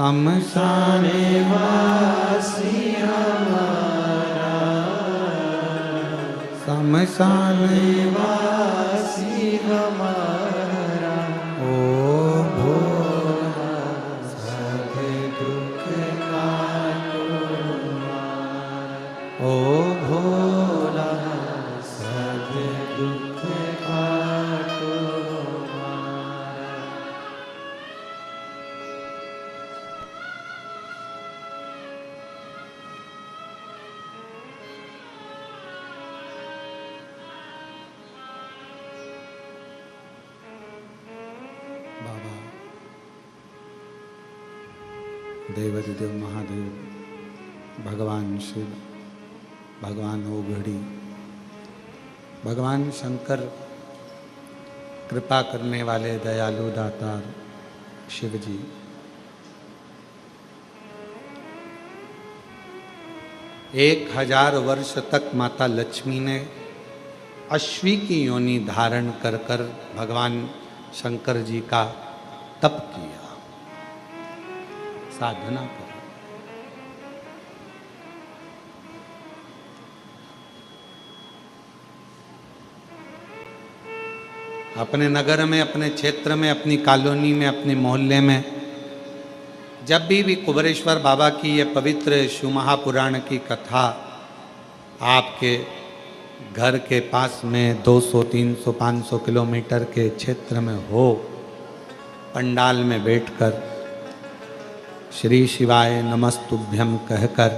शमशान वासी हमारा, शमशान वासी हमारा, ओ भोला सब दुख काटो हमारा, ओ भोला सब दुख काटो हमारा। बाबा देवाधिदेव महादेव, भगवान शिव, भगवान ओघड़ी, भगवान शंकर, कृपा करने वाले दयालु दातार शिव जी, 1000 वर्ष तक माता लक्ष्मी ने अश्वी की योनि धारण कर कर भगवान शंकर जी का तप किया, साधना कर। अपने नगर में, अपने क्षेत्र में, अपनी कॉलोनी में, अपने मोहल्ले में जब भी कुबेरेश्वर बाबा की ये पवित्र शिव महापुराण की कथा आपके घर के पास में 200, 300, 500 किलोमीटर के क्षेत्र में हो, पंडाल में बैठकर श्री शिवाय नमस्तुभ्यम कहकर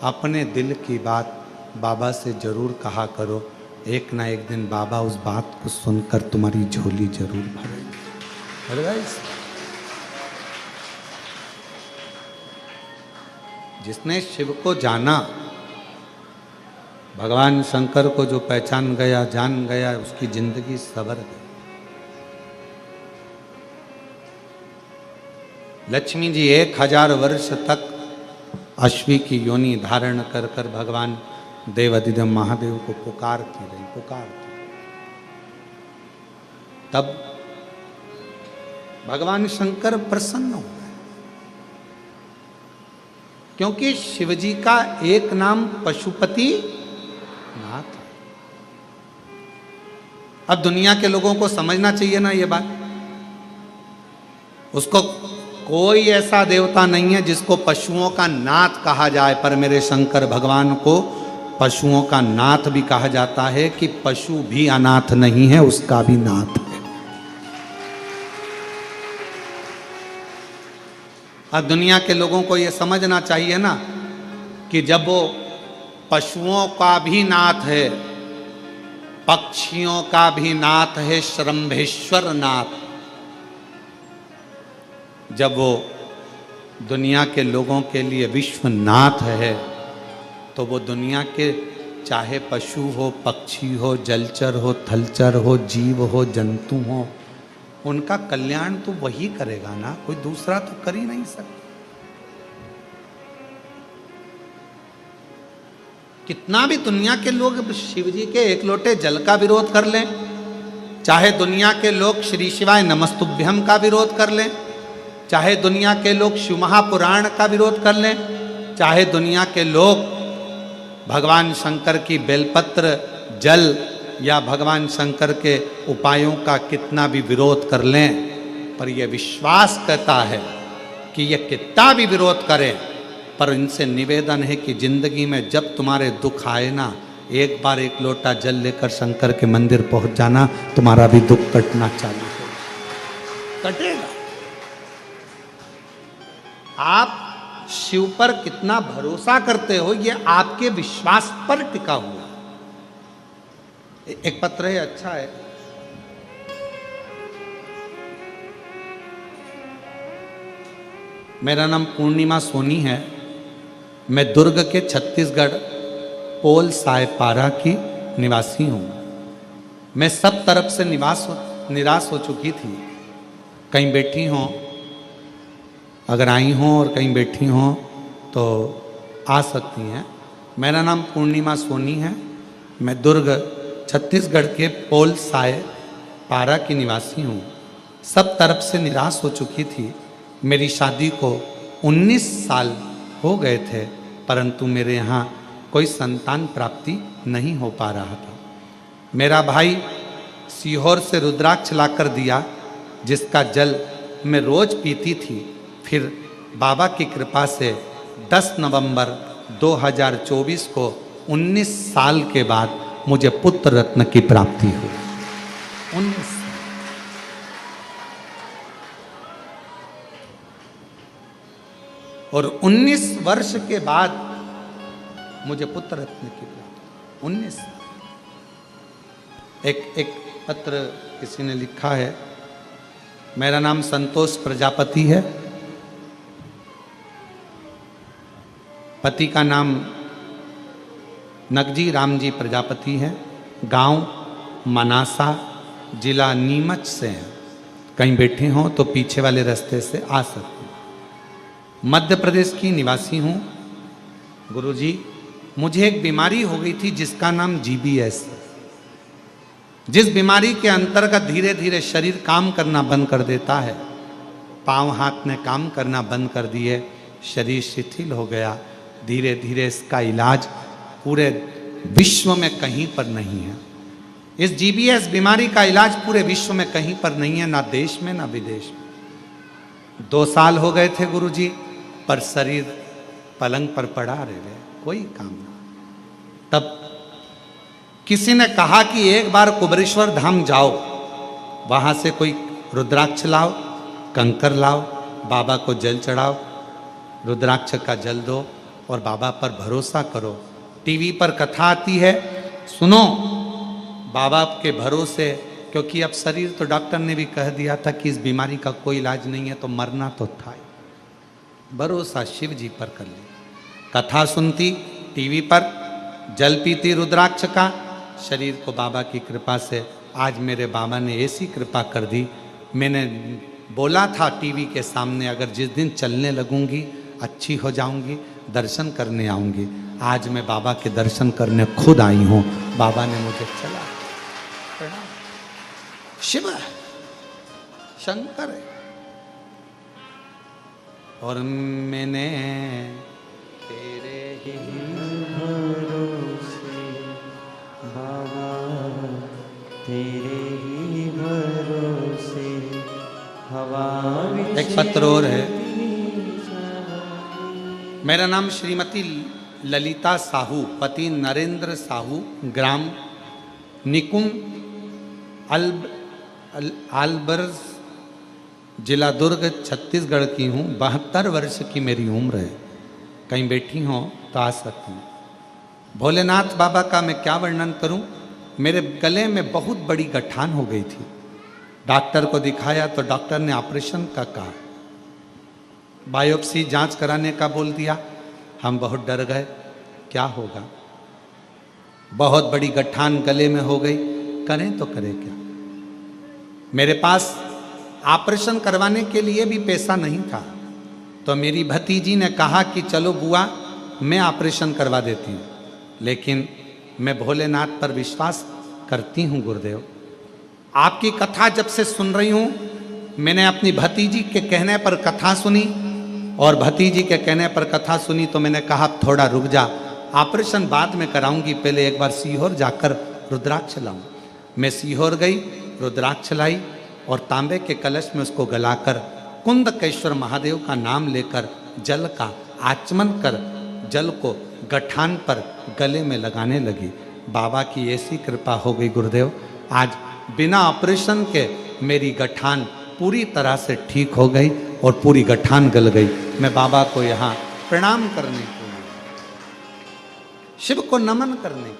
अपने दिल की बात बाबा से जरूर कहा करो। एक ना एक दिन बाबा उस बात को सुनकर तुम्हारी झोली जरूर भरेंगे। जिसने शिव को जाना, भगवान शंकर को जो पहचान गया, जान गया, उसकी जिंदगी सवर गई। लक्ष्मी जी 1000 वर्ष तक अश्वी की योनि धारण कर कर भगवान देवाधिदेव महादेव को पुकारती रही, पुकारती। तब भगवान शंकर प्रसन्न हो गए, क्योंकि शिवजी का एक नाम पशुपति नाथ है। अब दुनिया के लोगों को समझना चाहिए ना ये बात। उसको कोई ऐसा देवता नहीं है जिसको पशुओं का नाथ कहा जाए, पर मेरे शंकर भगवान को पशुओं का नाथ भी कहा जाता है कि पशु भी अनाथ नहीं है, उसका भी नाथ है। अब दुनिया के लोगों को यह समझना चाहिए ना कि जब वो पशुओं का भी नाथ है, पक्षियों का भी नाथ है, श्रम्भेश्वर नाथ, जब वो दुनिया के लोगों के लिए विश्वनाथ है, तो वो दुनिया के चाहे पशु हो, पक्षी हो, जलचर हो, थलचर हो, जीव हो, जंतु हो, उनका कल्याण तो वही करेगा ना, कोई दूसरा तो कर ही नहीं सकता। कितना भी दुनिया के लोग शिव जी के एक लोटे जल का विरोध कर लें, चाहे दुनिया के लोग श्री शिवाय नमस्तुभ्यम का विरोध कर लें, चाहे दुनिया के लोग शिव महापुराण का विरोध कर लें, चाहे दुनिया के लोग भगवान शंकर की बेलपत्र जल या भगवान शंकर के उपायों का कितना भी विरोध कर लें, पर यह विश्वास कहता है कि यह कितना भी विरोध करें, पर इनसे निवेदन है कि जिंदगी में जब तुम्हारे दुख आए ना, एक बार एक लोटा जल लेकर शंकर के मंदिर पहुंच जाना, तुम्हारा भी दुख कटना चालू हो कटेगा। आप शिव पर कितना भरोसा करते हो, ये आपके विश्वास पर टिका हुआ। एक पत्र है, अच्छा है। मेरा नाम पूर्णिमा सोनी है, मैं दुर्ग के छत्तीसगढ़ पोल सायपारा की निवासी हूँ। मैं सब तरफ से निराश हो चुकी थी। कहीं बैठी हों, अगर आई हों और कहीं बैठी हों तो आ सकती हैं। मेरा नाम पूर्णिमा सोनी है, मैं दुर्ग छत्तीसगढ़ के पोल सायपारा की निवासी हूँ। सब तरफ से निराश हो चुकी थी। मेरी शादी को 19 साल हो गए थे, परंतु मेरे यहाँ कोई संतान प्राप्ति नहीं हो पा रहा था। मेरा भाई सीहोर से रुद्राक्ष लाकर दिया, जिसका जल मैं रोज पीती थी। फिर बाबा की कृपा से 10 नवंबर 2024 को 19 साल के बाद मुझे पुत्र रत्न की प्राप्ति हुई। 19 और 19 वर्ष के बाद मुझे पुत्र रत्न की प्राप्ति। 19 एक पत्र किसी ने लिखा है, मेरा नाम संतोष प्रजापति है, पति का नाम नगजी रामजी प्रजापति है, गांव मनासा, जिला नीमच से हैं। कहीं बैठे हों तो पीछे वाले रास्ते से आ सकते हैं। मध्य प्रदेश की निवासी हूँ। गुरुजी, मुझे एक बीमारी हो गई थी जिसका नाम GBS है, जिस बीमारी के अंतर्गत धीरे धीरे शरीर काम करना बंद कर देता है। पांव हाथ ने काम करना बंद कर दिए, शरीर शिथिल हो गया। धीरे धीरे इसका इलाज पूरे विश्व में कहीं पर नहीं है। इस GBS बीमारी का इलाज पूरे विश्व में कहीं पर नहीं है, ना देश में ना विदेश में। 2 साल हो गए थे गुरुजी, पर शरीर पलंग पर पड़ा रहे, कोई काम ना। तब किसी ने कहा कि एक बार कुबरेश्वर धाम जाओ, वहां से कोई रुद्राक्ष लाओ, कंकर लाओ, बाबा को जल चढ़ाओ, रुद्राक्ष का जल दो और बाबा पर भरोसा करो। टीवी पर कथा आती है, सुनो बाबा के भरोसे, क्योंकि अब शरीर तो डॉक्टर ने भी कह दिया था कि इस बीमारी का कोई इलाज नहीं है, तो मरना तो था ही। भरोसा शिव जी पर कर ली। कथा सुनती टीवी पर, जल पीती रुद्राक्ष का, शरीर को बाबा की कृपा से आज मेरे बाबा ने ऐसी कृपा कर दी। मैंने बोला था टीवी के सामने, अगर जिस दिन चलने लगूंगी अच्छी हो जाऊंगी, दर्शन करने आऊंगी। आज मैं बाबा के दर्शन करने खुद आई हूँ। बाबा ने मुझे चला। शिव शंकर है। और मैंने तेरे ही भरोसे बाबा, तेरे ही भरोसे हवा। एक पत्र और है। मेरा नाम श्रीमती ललिता साहू, पति नरेंद्र साहू, ग्राम निकुम आलबर्ज, जिला दुर्ग, छत्तीसगढ़ की हूँ। 72 वर्ष की मेरी उम्र है। कहीं बैठी हो तो आ सकती हूँ। भोलेनाथ बाबा का मैं क्या वर्णन करूँ। मेरे गले में बहुत बड़ी गठान हो गई थी। डॉक्टर को दिखाया तो डॉक्टर ने ऑपरेशन का कहा, बायोप्सी जांच कराने का बोल दिया। हम बहुत डर गए, क्या होगा। बहुत बड़ी गठान गले में हो गई, करें तो करें क्या। मेरे पास ऑपरेशन करवाने के लिए भी पैसा नहीं था, तो मेरी भतीजी ने कहा कि चलो बुआ मैं ऑपरेशन करवा देती हूँ। लेकिन मैं भोलेनाथ पर विश्वास करती हूँ गुरुदेव। आपकी कथा जब से सुन रही हूँ, मैंने अपनी भतीजी के कहने पर कथा सुनी, और भतीजी के कहने पर कथा सुनी तो मैंने कहा थोड़ा रुक जा, ऑपरेशन बाद में कराऊंगी, पहले एक बार सीहोर जाकर रुद्राक्ष लाऊं। मैं सीहोर गई, रुद्राक्ष लाई और तांबे के कलश में उसको गलाकर कुंदकेश्वर महादेव का नाम लेकर जल का आचमन कर जल को गठान पर गले में लगाने लगी। बाबा की ऐसी कृपा हो गई गुरुदेव, आज बिना ऑपरेशन के मेरी गठान पूरी तरह से ठीक हो गई और पूरी गठान गल गई। मैं बाबा को यहाँ प्रणाम करने के लिए, शिव को नमन करने के लिए,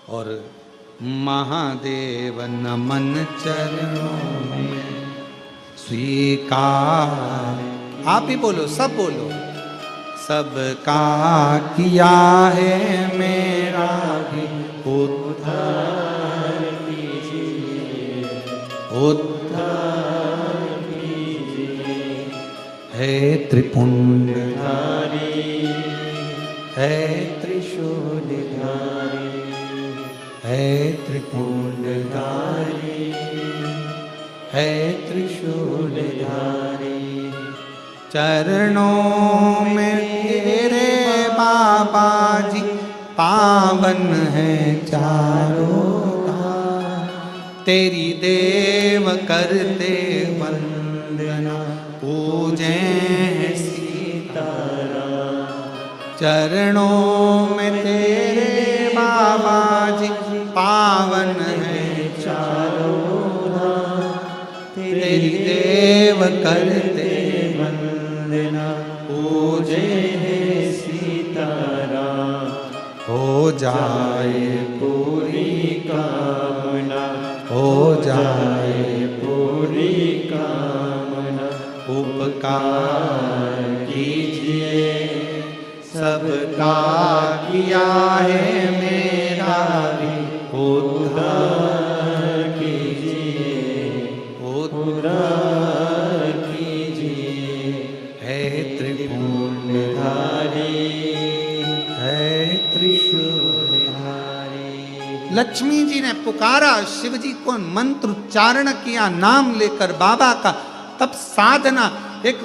और महादेव नमन चरणों में स्वीकार। आप ही बोलो, सब बोलो। सबका किया है मेरा भी उद्धार कीजिए, उद्धार कीजिए। है त्रिपुंडधारी, है त्रिशूलधारी, है त्रिपुंडधारी, है त्रिशूलधारी। चरणों में तेरे बाबा जी पावन है चारों धाम। तेरी देव करते वंदना पूजे सीताराम। चरणों में तेरे बाबा जी पावन है चारों धाम। तेरी देव करते वंदना पूजे है सीताराम। हो जाए पूरी कामना, हो जाए पूरी कामना। उपकार कीजिए सबका किया है मेरा भी उद्धार कीजिए, उद्धार कीजिए। है त्रिपुंडधारी, है त्रिशूलधारी। लक्ष्मी जी ने पुकारा, शिव जी को मंत्र उच्चारण किया, नाम लेकर बाबा का। तब साधना एक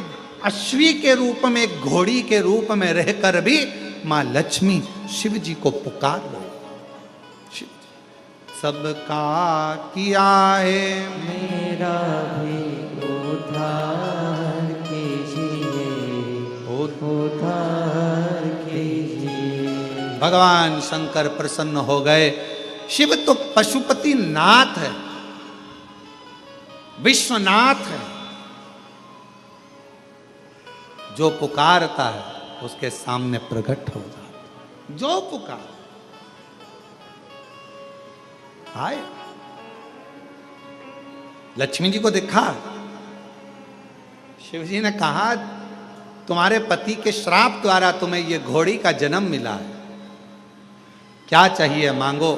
अश्वी के रूप में, एक घोड़ी के रूप में रहकर भी मां लक्ष्मी शिव जी को पुकार रही। सबका किया है मेरा भी उद्धार कीजिए, उद्धार कीजिए। भगवान शंकर प्रसन्न हो गए। शिव तो पशुपति नाथ है, विश्वनाथ है। जो पुकारता है उसके सामने प्रकट हो जाता। जो पुकार आए, लक्ष्मी जी को देखा। शिव जी ने कहा, तुम्हारे पति के श्राप द्वारा तुम्हें यह घोड़ी का जन्म मिला है, क्या चाहिए मांगो।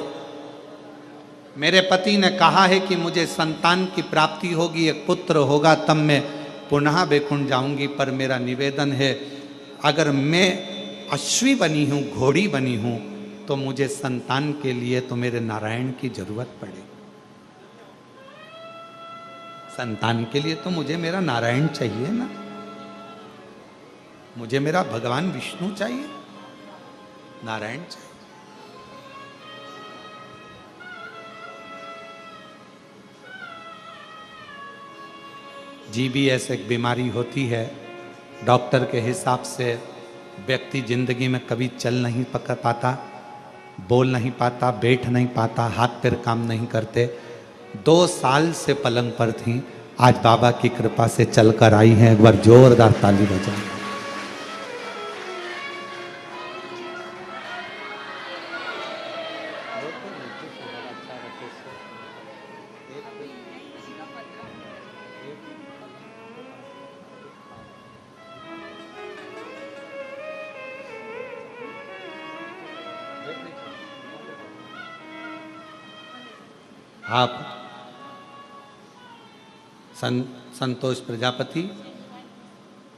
मेरे पति ने कहा है कि मुझे संतान की प्राप्ति होगी, एक पुत्र होगा, तब मैं पुनः वैकुंठ जाऊंगी। पर मेरा निवेदन है, अगर मैं अश्वी बनी हूं, घोड़ी बनी हूं, तो मुझे संतान के लिए तो मेरे नारायण की जरूरत पड़ेगी। संतान के लिए तो मुझे मेरा नारायण चाहिए ना, मुझे मेरा भगवान विष्णु चाहिए, नारायण चाहिए। GBS एक बीमारी होती है, डॉक्टर के हिसाब से व्यक्ति जिंदगी में कभी चल नहीं पाता, बोल नहीं पाता, बैठ नहीं पाता, हाथ पैर काम नहीं करते। 2 साल से पलंग पर थी, आज बाबा की कृपा से चलकर आई हैं। एक बार जोरदार ताली बजाएं। आप संतोष प्रजापति,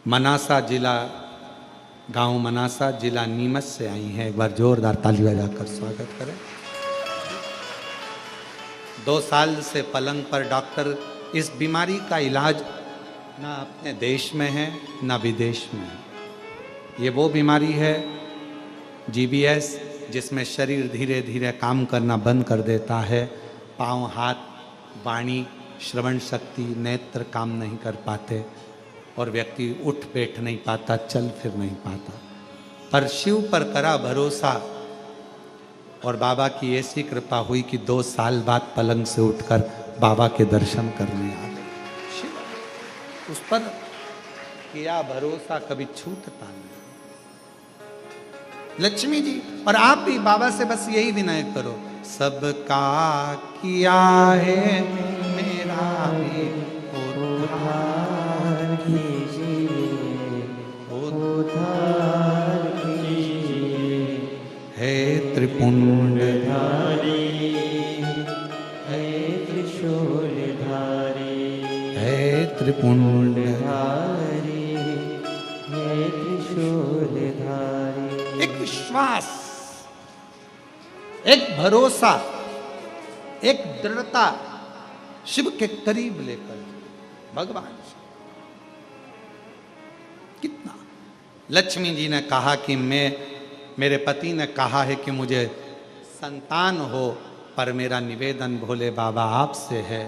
मनासा जिला, गांव मनासा, जिला नीमच से आई हैं। एक बार जोरदार ताली बजाकर स्वागत करें। 2 साल से पलंग पर डॉक्टर इस बीमारी का इलाज ना अपने देश में है ना विदेश में है। ये वो बीमारी है GBS, जिसमें शरीर धीरे धीरे काम करना बंद कर देता है। पाँव, हाथ, वाणी, श्रवण शक्ति, नेत्र काम नहीं कर पाते और व्यक्ति उठ बैठ नहीं पाता, चल फिर नहीं पाता। पर शिव पर करा भरोसा और बाबा की ऐसी कृपा हुई कि 2 साल बाद पलंग से उठकर बाबा के दर्शन करने आ गए। शिव उस पर किया भरोसा, कभी छूटता नहीं। लक्ष्मी जी और आप भी बाबा से बस यही विनय करो, सबका किया है मेरा भी उद्धार कीजिए, उद्धार कीजिए। है त्रिपुंडधारी, है त्रिशूलधारी, है त्रिपुंडधारी। है त्रिशूलधारी। एक विश्वास, एक भरोसा, एक दृढ़ता शिव के करीब लेकर भगवान शिव। कितना लक्ष्मी जी ने कहा कि मेरे पति ने कहा है कि मुझे संतान हो, पर मेरा निवेदन भोले बाबा आपसे है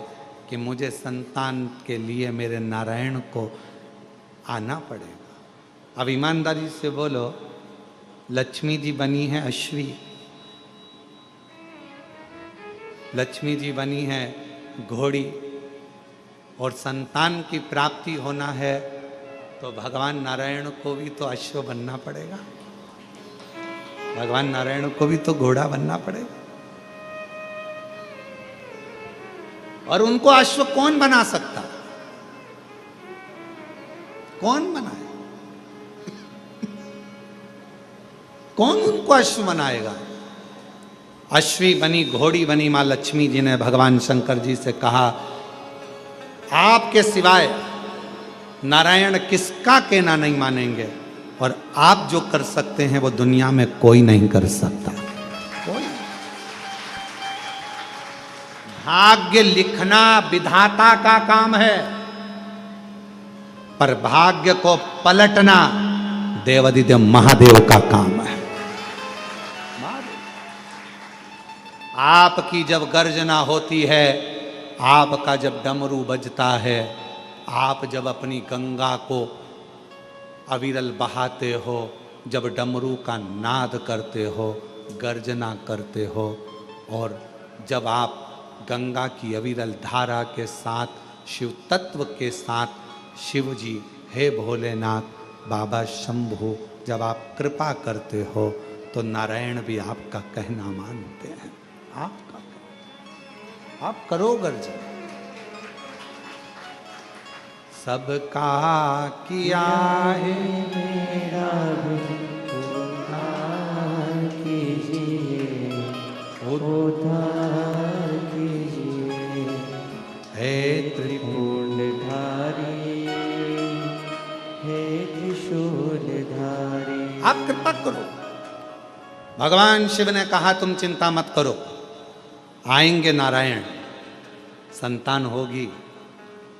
कि मुझे संतान के लिए मेरे नारायण को आना पड़ेगा। अब ईमानदारी से बोलो, लक्ष्मी जी बनी है अश्वी, लक्ष्मी जी बनी है घोड़ी, और संतान की प्राप्ति होना है तो भगवान नारायण को भी तो अश्व बनना पड़ेगा, भगवान नारायण को भी तो घोड़ा बनना पड़ेगा। और उनको अश्व कौन बना सकता? कौन बनाए? कौन उनको अश्व बनाएगा? अश्वी बनी, घोड़ी बनी मां लक्ष्मी जी ने भगवान शंकर जी से कहा, आपके सिवाय नारायण किसका कहना नहीं मानेंगे, और आप जो कर सकते हैं वो दुनिया में कोई नहीं कर सकता। कोई। भाग्य लिखना विधाता का काम है, पर भाग्य को पलटना देवादिदेव महादेव का काम है। आपकी जब गर्जना होती है, आपका जब डमरू बजता है, आप जब अपनी गंगा को अविरल बहाते हो, जब डमरू का नाद करते हो, गर्जना करते हो, और जब आप गंगा की अविरल धारा के साथ शिव तत्व के साथ शिव जी, हे भोलेनाथ, बाबा शंभु, जब आप कृपा करते हो तो नारायण भी आपका कहना मानते हैं। आप करो गर्जन। सबका किया है मेरा उद्धार कीजिए, उद्धार कीजिए, हे त्रिपुंडधारी, हे त्रिशूलधारी। आप कृपा करो। भगवान शिव ने कहा तुम चिंता मत करो, आएंगे नारायण, संतान होगी,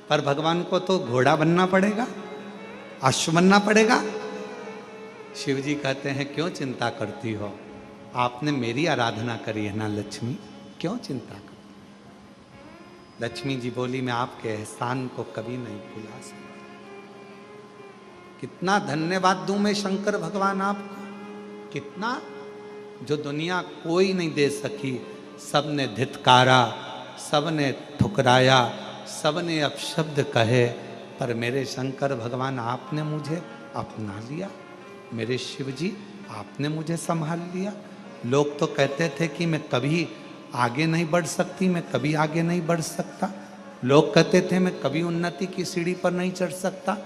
पर भगवान को तो घोड़ा बनना पड़ेगा, अश्व बनना पड़ेगा। शिव जी कहते हैं क्यों चिंता करती हो, आपने मेरी आराधना करी है ना लक्ष्मी, क्यों चिंता कर। लक्ष्मी जी बोली मैं आपके एहसान को कभी नहीं भुला सकती। कितना धन्यवाद दूं मैं शंकर भगवान आपको, कितना, जो दुनिया कोई नहीं दे सकी। सबने धित्कारा, सबने ठुकराया, सबने अपशब्द कहे, पर मेरे शंकर भगवान आपने मुझे अपना लिया। मेरे शिव जी आपने मुझे संभाल लिया। लोग तो कहते थे कि मैं कभी आगे नहीं बढ़ सकती, मैं कभी आगे नहीं बढ़ सकता। लोग कहते थे मैं कभी उन्नति की सीढ़ी पर नहीं चढ़ सकता।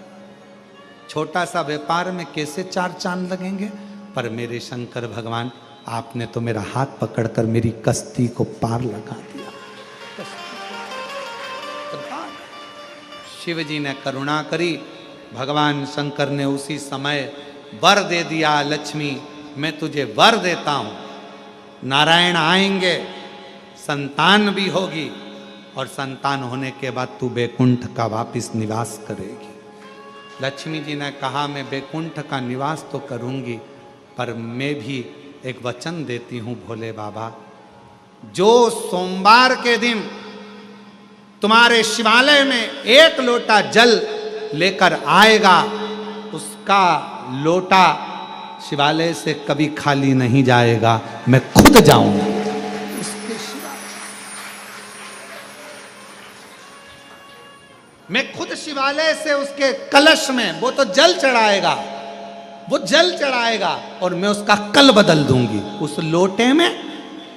छोटा सा व्यापार में कैसे 4 चांद लगेंगे, पर मेरे शंकर भगवान आपने तो मेरा हाथ पकड़कर मेरी कश्ती को पार लगा दिया। शिव जी ने करुणा करी, भगवान शंकर ने उसी समय वर दे दिया, लक्ष्मी मैं तुझे वर देता हूं, नारायण आएंगे, संतान भी होगी, और संतान होने के बाद तू बैकुंठ का वापिस निवास करेगी। लक्ष्मी जी ने कहा मैं बैकुंठ का निवास तो करूंगी, पर मैं भी एक वचन देती हूं भोले बाबा, जो सोमवार के दिन तुम्हारे शिवालय में 1 लोटा जल लेकर आएगा, उसका लोटा शिवालय से कभी खाली नहीं जाएगा, मैं खुद जाऊंगा उसके शिवालय, मैं खुद शिवालय से उसके कलश में वो तो जल चढ़ाएगा, वो जल चढ़ाएगा, और मैं उसका कल बदल दूंगी। उस लोटे में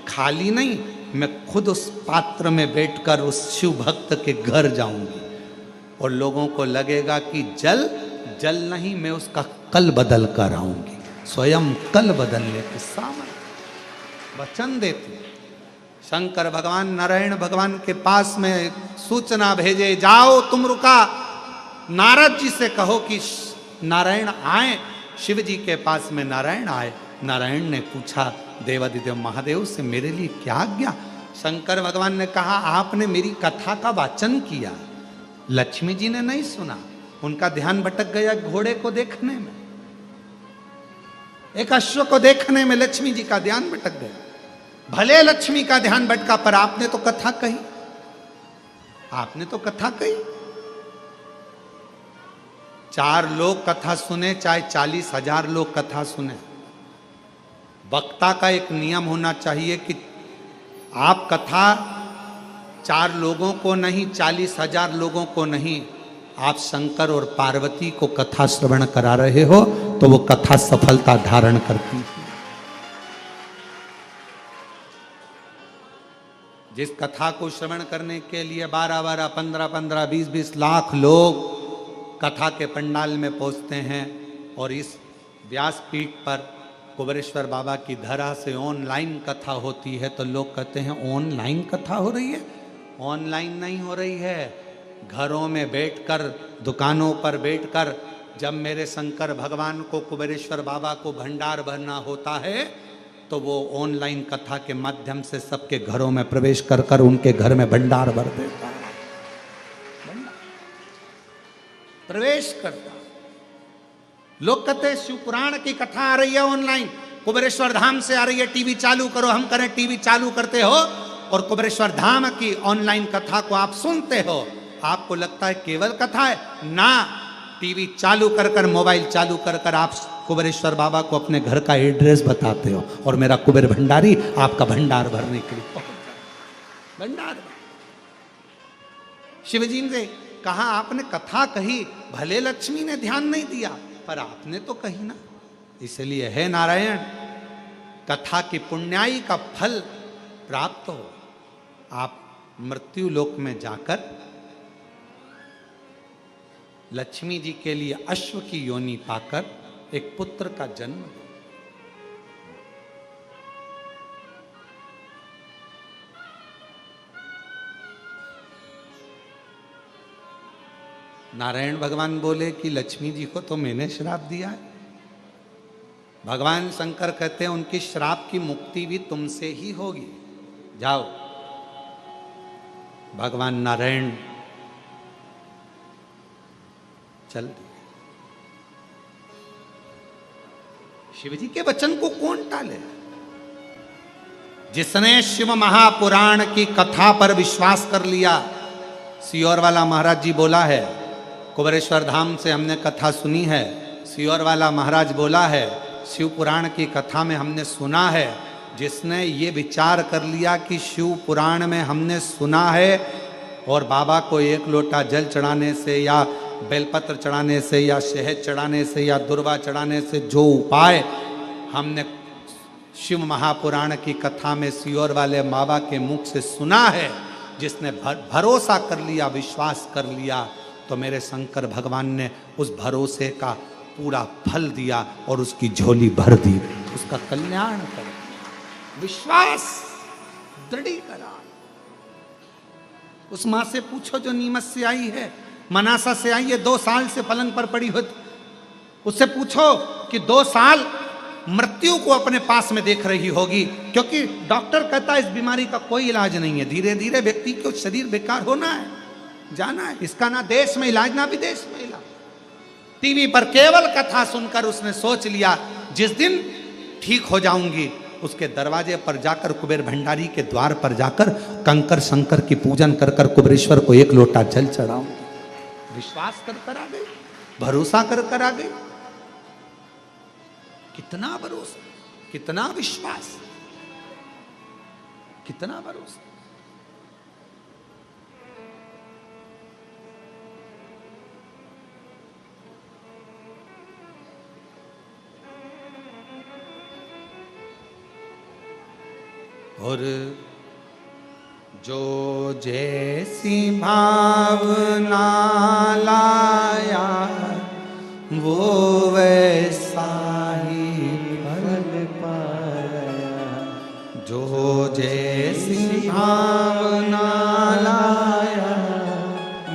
खाली नहीं, मैं खुद उस पात्र में बैठकर उस शिव भक्त के घर जाऊंगी, और लोगों को लगेगा कि जल जल नहीं, मैं उसका कल बदल कर आऊंगी, स्वयं कल बदलने के सामने वचन देती। शंकर भगवान नारायण भगवान के पास में सूचना भेजे, जाओ तुम रुका, नारद जी से कहो कि नारायण आए। शिव जी के पास में नारायण आए। नारायण ने पूछा देवादिदेव महादेव से मेरे लिए क्या आज्ञा। शंकर भगवान ने कहा आपने मेरी कथा का वाचन किया, लक्ष्मी जी ने नहीं सुना, उनका ध्यान भटक गया घोड़े को देखने में, एक अश्व को देखने में लक्ष्मी जी का ध्यान भटक गया। भले लक्ष्मी का ध्यान भटका पर आपने तो कथा कही, आपने तो कथा कही। 4 लोग कथा सुने चाहे 40,000 लोग कथा सुने, वक्ता का एक नियम होना चाहिए कि आप कथा 4 लोगों को नहीं, 40,000 लोगों को नहीं, आप शंकर और पार्वती को कथा श्रवण करा रहे हो तो वो कथा सफलता धारण करती है। जिस कथा को श्रवण करने के लिए 12-12, 15-15, 20-20 लाख लोग कथा के पंडाल में पहुंचते हैं, और इस व्यासपीठ पर कुबेरेश्वर बाबा की धरा से ऑनलाइन कथा होती है, तो लोग कहते हैं ऑनलाइन कथा हो रही है। ऑनलाइन नहीं हो रही है, घरों में बैठकर, दुकानों पर बैठकर, जब मेरे शंकर भगवान को, कुबेरेश्वर बाबा को भंडार भरना होता है तो वो ऑनलाइन कथा के माध्यम से सबके घरों में प्रवेश कर कर उनके घर में भंडार भर देता है, प्रवेश करता। लोग कहते हैं शिव पुराण की कथा आ रही है ऑनलाइन, कुबेरेश्वर धाम से आ रही है, टीवी चालू करो। हम करें टीवी चालू करते हो और कुबेरेश्वर धाम की ऑनलाइन कथा को आप सुनते हो, आपको लगता है केवल कथा है ना। टीवी चालू कर कर, मोबाइल चालू कर कर आप कुबेरेश्वर बाबा को अपने घर का एड्रेस बताते हो, और मेरा कुबेर भंडारी आपका भंडार भरने के लिए पहुंच। भंडार शिवजी ने कहा आपने कथा कही, भले लक्ष्मी ने ध्यान नहीं दिया पर आपने तो कही ना। इसलिए हे नारायण, कथा की पुण्याई का फल प्राप्त हो, आप मृत्यु लोक में जाकर लक्ष्मी जी के लिए अश्व की योनि पाकर एक पुत्र का जन्म दो। नारायण भगवान बोले कि लक्ष्मी जी को तो मैंने श्राप दिया है। भगवान शंकर कहते हैं उनकी श्राप की मुक्ति भी तुमसे ही होगी, जाओ। भगवान नारायण चल दिए। शिवजी के वचन को कौन टाले? जिसने शिव महापुराण की कथा पर विश्वास कर लिया। सियोर वाला महाराज जी बोला है, कुबेरेश्वर धाम से हमने कथा सुनी है। सियोर वाला महाराज बोला है, शिव पुराण की कथा में हमने सुना है। जिसने ये विचार कर लिया कि शिव पुराण में हमने सुना है और बाबा को 1 लोटा जल चढ़ाने से या बेलपत्र चढ़ाने से या शहद चढ़ाने से या दुर्वा चढ़ाने से जो उपाय हमने शिव महापुराण की कथा में सियोर वाले बाबा के मुख से सुना है, जिसने भरोसा कर लिया, विश्वास कर लिया, तो मेरे शंकर भगवान ने उस भरोसे का पूरा फल दिया और उसकी झोली भर दी, उसका कल्याण कर दिया। विश्वास दृढ़ीकरण। उस मां से पूछो जो नीमच से आई है, मनासा से आई है, 2 साल से पलंग पर पड़ी हो, उससे पूछो कि 2 साल मृत्यु को अपने पास में देख रही होगी, क्योंकि डॉक्टर कहता है इस बीमारी का कोई इलाज नहीं है, धीरे धीरे व्यक्ति को शरीर बेकार होना है, जाना है। इसका ना देश में इलाज ना विदेश में इलाज। टीवी पर केवल कथा सुनकर उसने सोच लिया जिस दिन ठीक हो जाऊंगी उसके दरवाजे पर जाकर, कुबेर भंडारी के द्वार पर जाकर कंकर शंकर की पूजन कर कर कुबेरेश्वर को 1 लोटा जल चढ़ाऊंगी। विश्वास कर कर आ गई, भरोसा कर कर आ गई। कितना भरोसा, कितना विश्वास, कितना भरोसा। और जो जैसी भावना लाया वो वैसा ही फल पाया। जो जैसी भावना लाया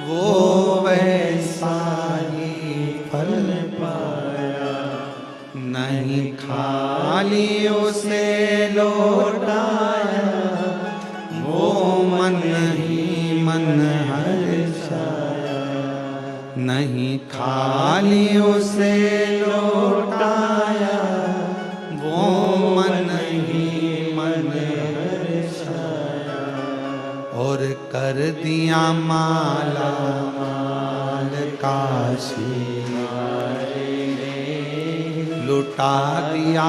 वो वैसा ही फल पाया। नहीं खाली उसे लौटाया वो खाली उसे लौटाया, वो मन ही मन हर्षाया, और कर दिया माला माल काशी वाले ने, लुटा दिया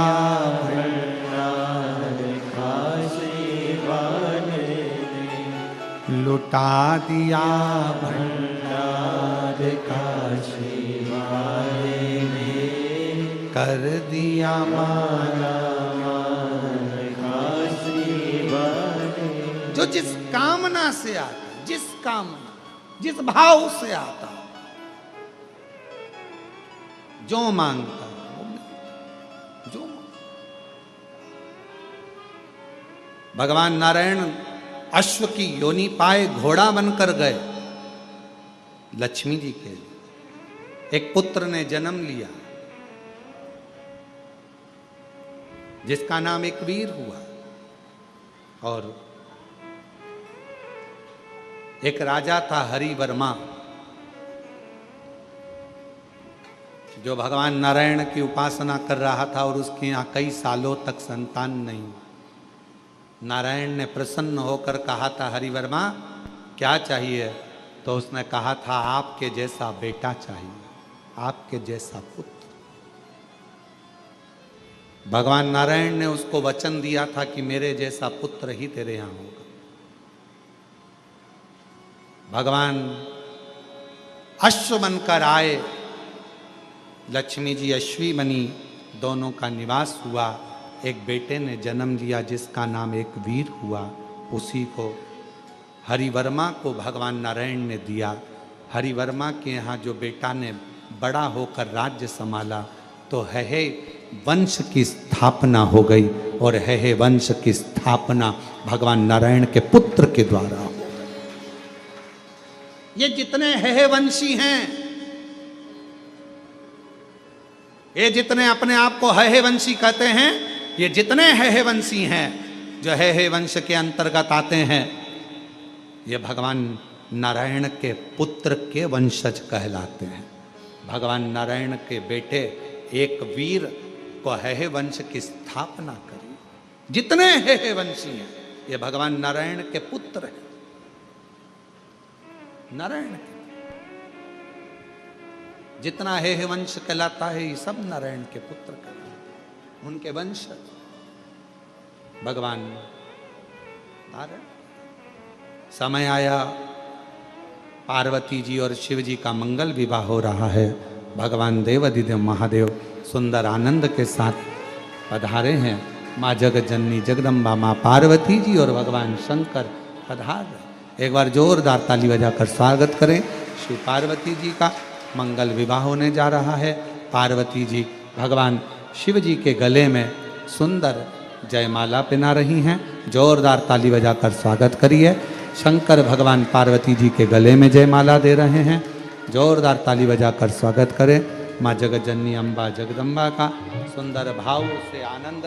भंडार काशी वाले ने, लुटा दिया भंडार काशी वाले ने, कर दिया माला माल काशी वाले। जो जिस कामना से आता, जिस कामना, जिस भाव से आता, जो मांगता वो मिलता, जो भगवान नारायण अश्व की योनि पाए घोड़ा बनकर गए लक्ष्मी जी के लिए। एक पुत्र ने जन्म लिया जिसका नाम एक वीर हुआ, और एक राजा था हरिवर्मा, जो भगवान नारायण की उपासना कर रहा था और उसके यहाँ कई सालों तक संतान नहीं। नारायण ने प्रसन्न होकर कहा था, हरिवर्मा क्या चाहिए? तो उसने कहा था, आपके जैसा बेटा चाहिए, आपके जैसा पुत्र। भगवान नारायण ने उसको वचन दिया था कि मेरे जैसा पुत्र ही तेरे यहाँ होगा। भगवान अश्व बनकर आए, लक्ष्मी जी अश्वी बनी, दोनों का निवास हुआ। एक बेटे ने जन्म लिया जिसका नाम एक वीर हुआ, उसी को हरिवर्मा को भगवान नारायण ने दिया। हरिवर्मा के यहाँ जो बेटा ने बड़ा होकर राज्य संभाला तो है वंश की स्थापना हो गई, और है वंश की स्थापना भगवान नारायण के पुत्र के द्वारा हो। ये जितने है वंशी हैं, ये जितने अपने आप को है वंशी कहते हैं, ये जितने है वंशी हैं, जो है वंश के अंतर्गत आते हैं, ये भगवान नारायण के पुत्र के वंशज कहलाते हैं। भगवान नारायण के बेटे एक वीर को है वंश की स्थापना करी। जितने है वंशी हैं, ये भगवान नारायण के पुत्र हैं। नारायण के जितना है वंश कहलाता है, ये सब नारायण के पुत्र कहलाते, उनके वंश भगवान नारायण। समय आया, पार्वती जी और शिव जी का मंगल विवाह हो रहा है। भगवान देवाधिदेव महादेव सुंदर आनंद के साथ पधारे हैं। माँ जगत जननी जगदम्बा माँ पार्वती जी और भगवान शंकर पधार रहे। एक बार जोरदार ताली बजाकर स्वागत करें श्री पार्वती जी का। मंगल विवाह होने जा रहा है। पार्वती जी भगवान शिव जी के गले में सुंदर जयमाला पहना रही हैं। जोरदार ताली बजाकर स्वागत करिए। शंकर भगवान पार्वती जी के गले में जयमाला दे रहे हैं। जोरदार ताली बजाकर स्वागत करें माँ जगत जननी अम्बा जगदम्बा का। सुंदर भाव से आनंद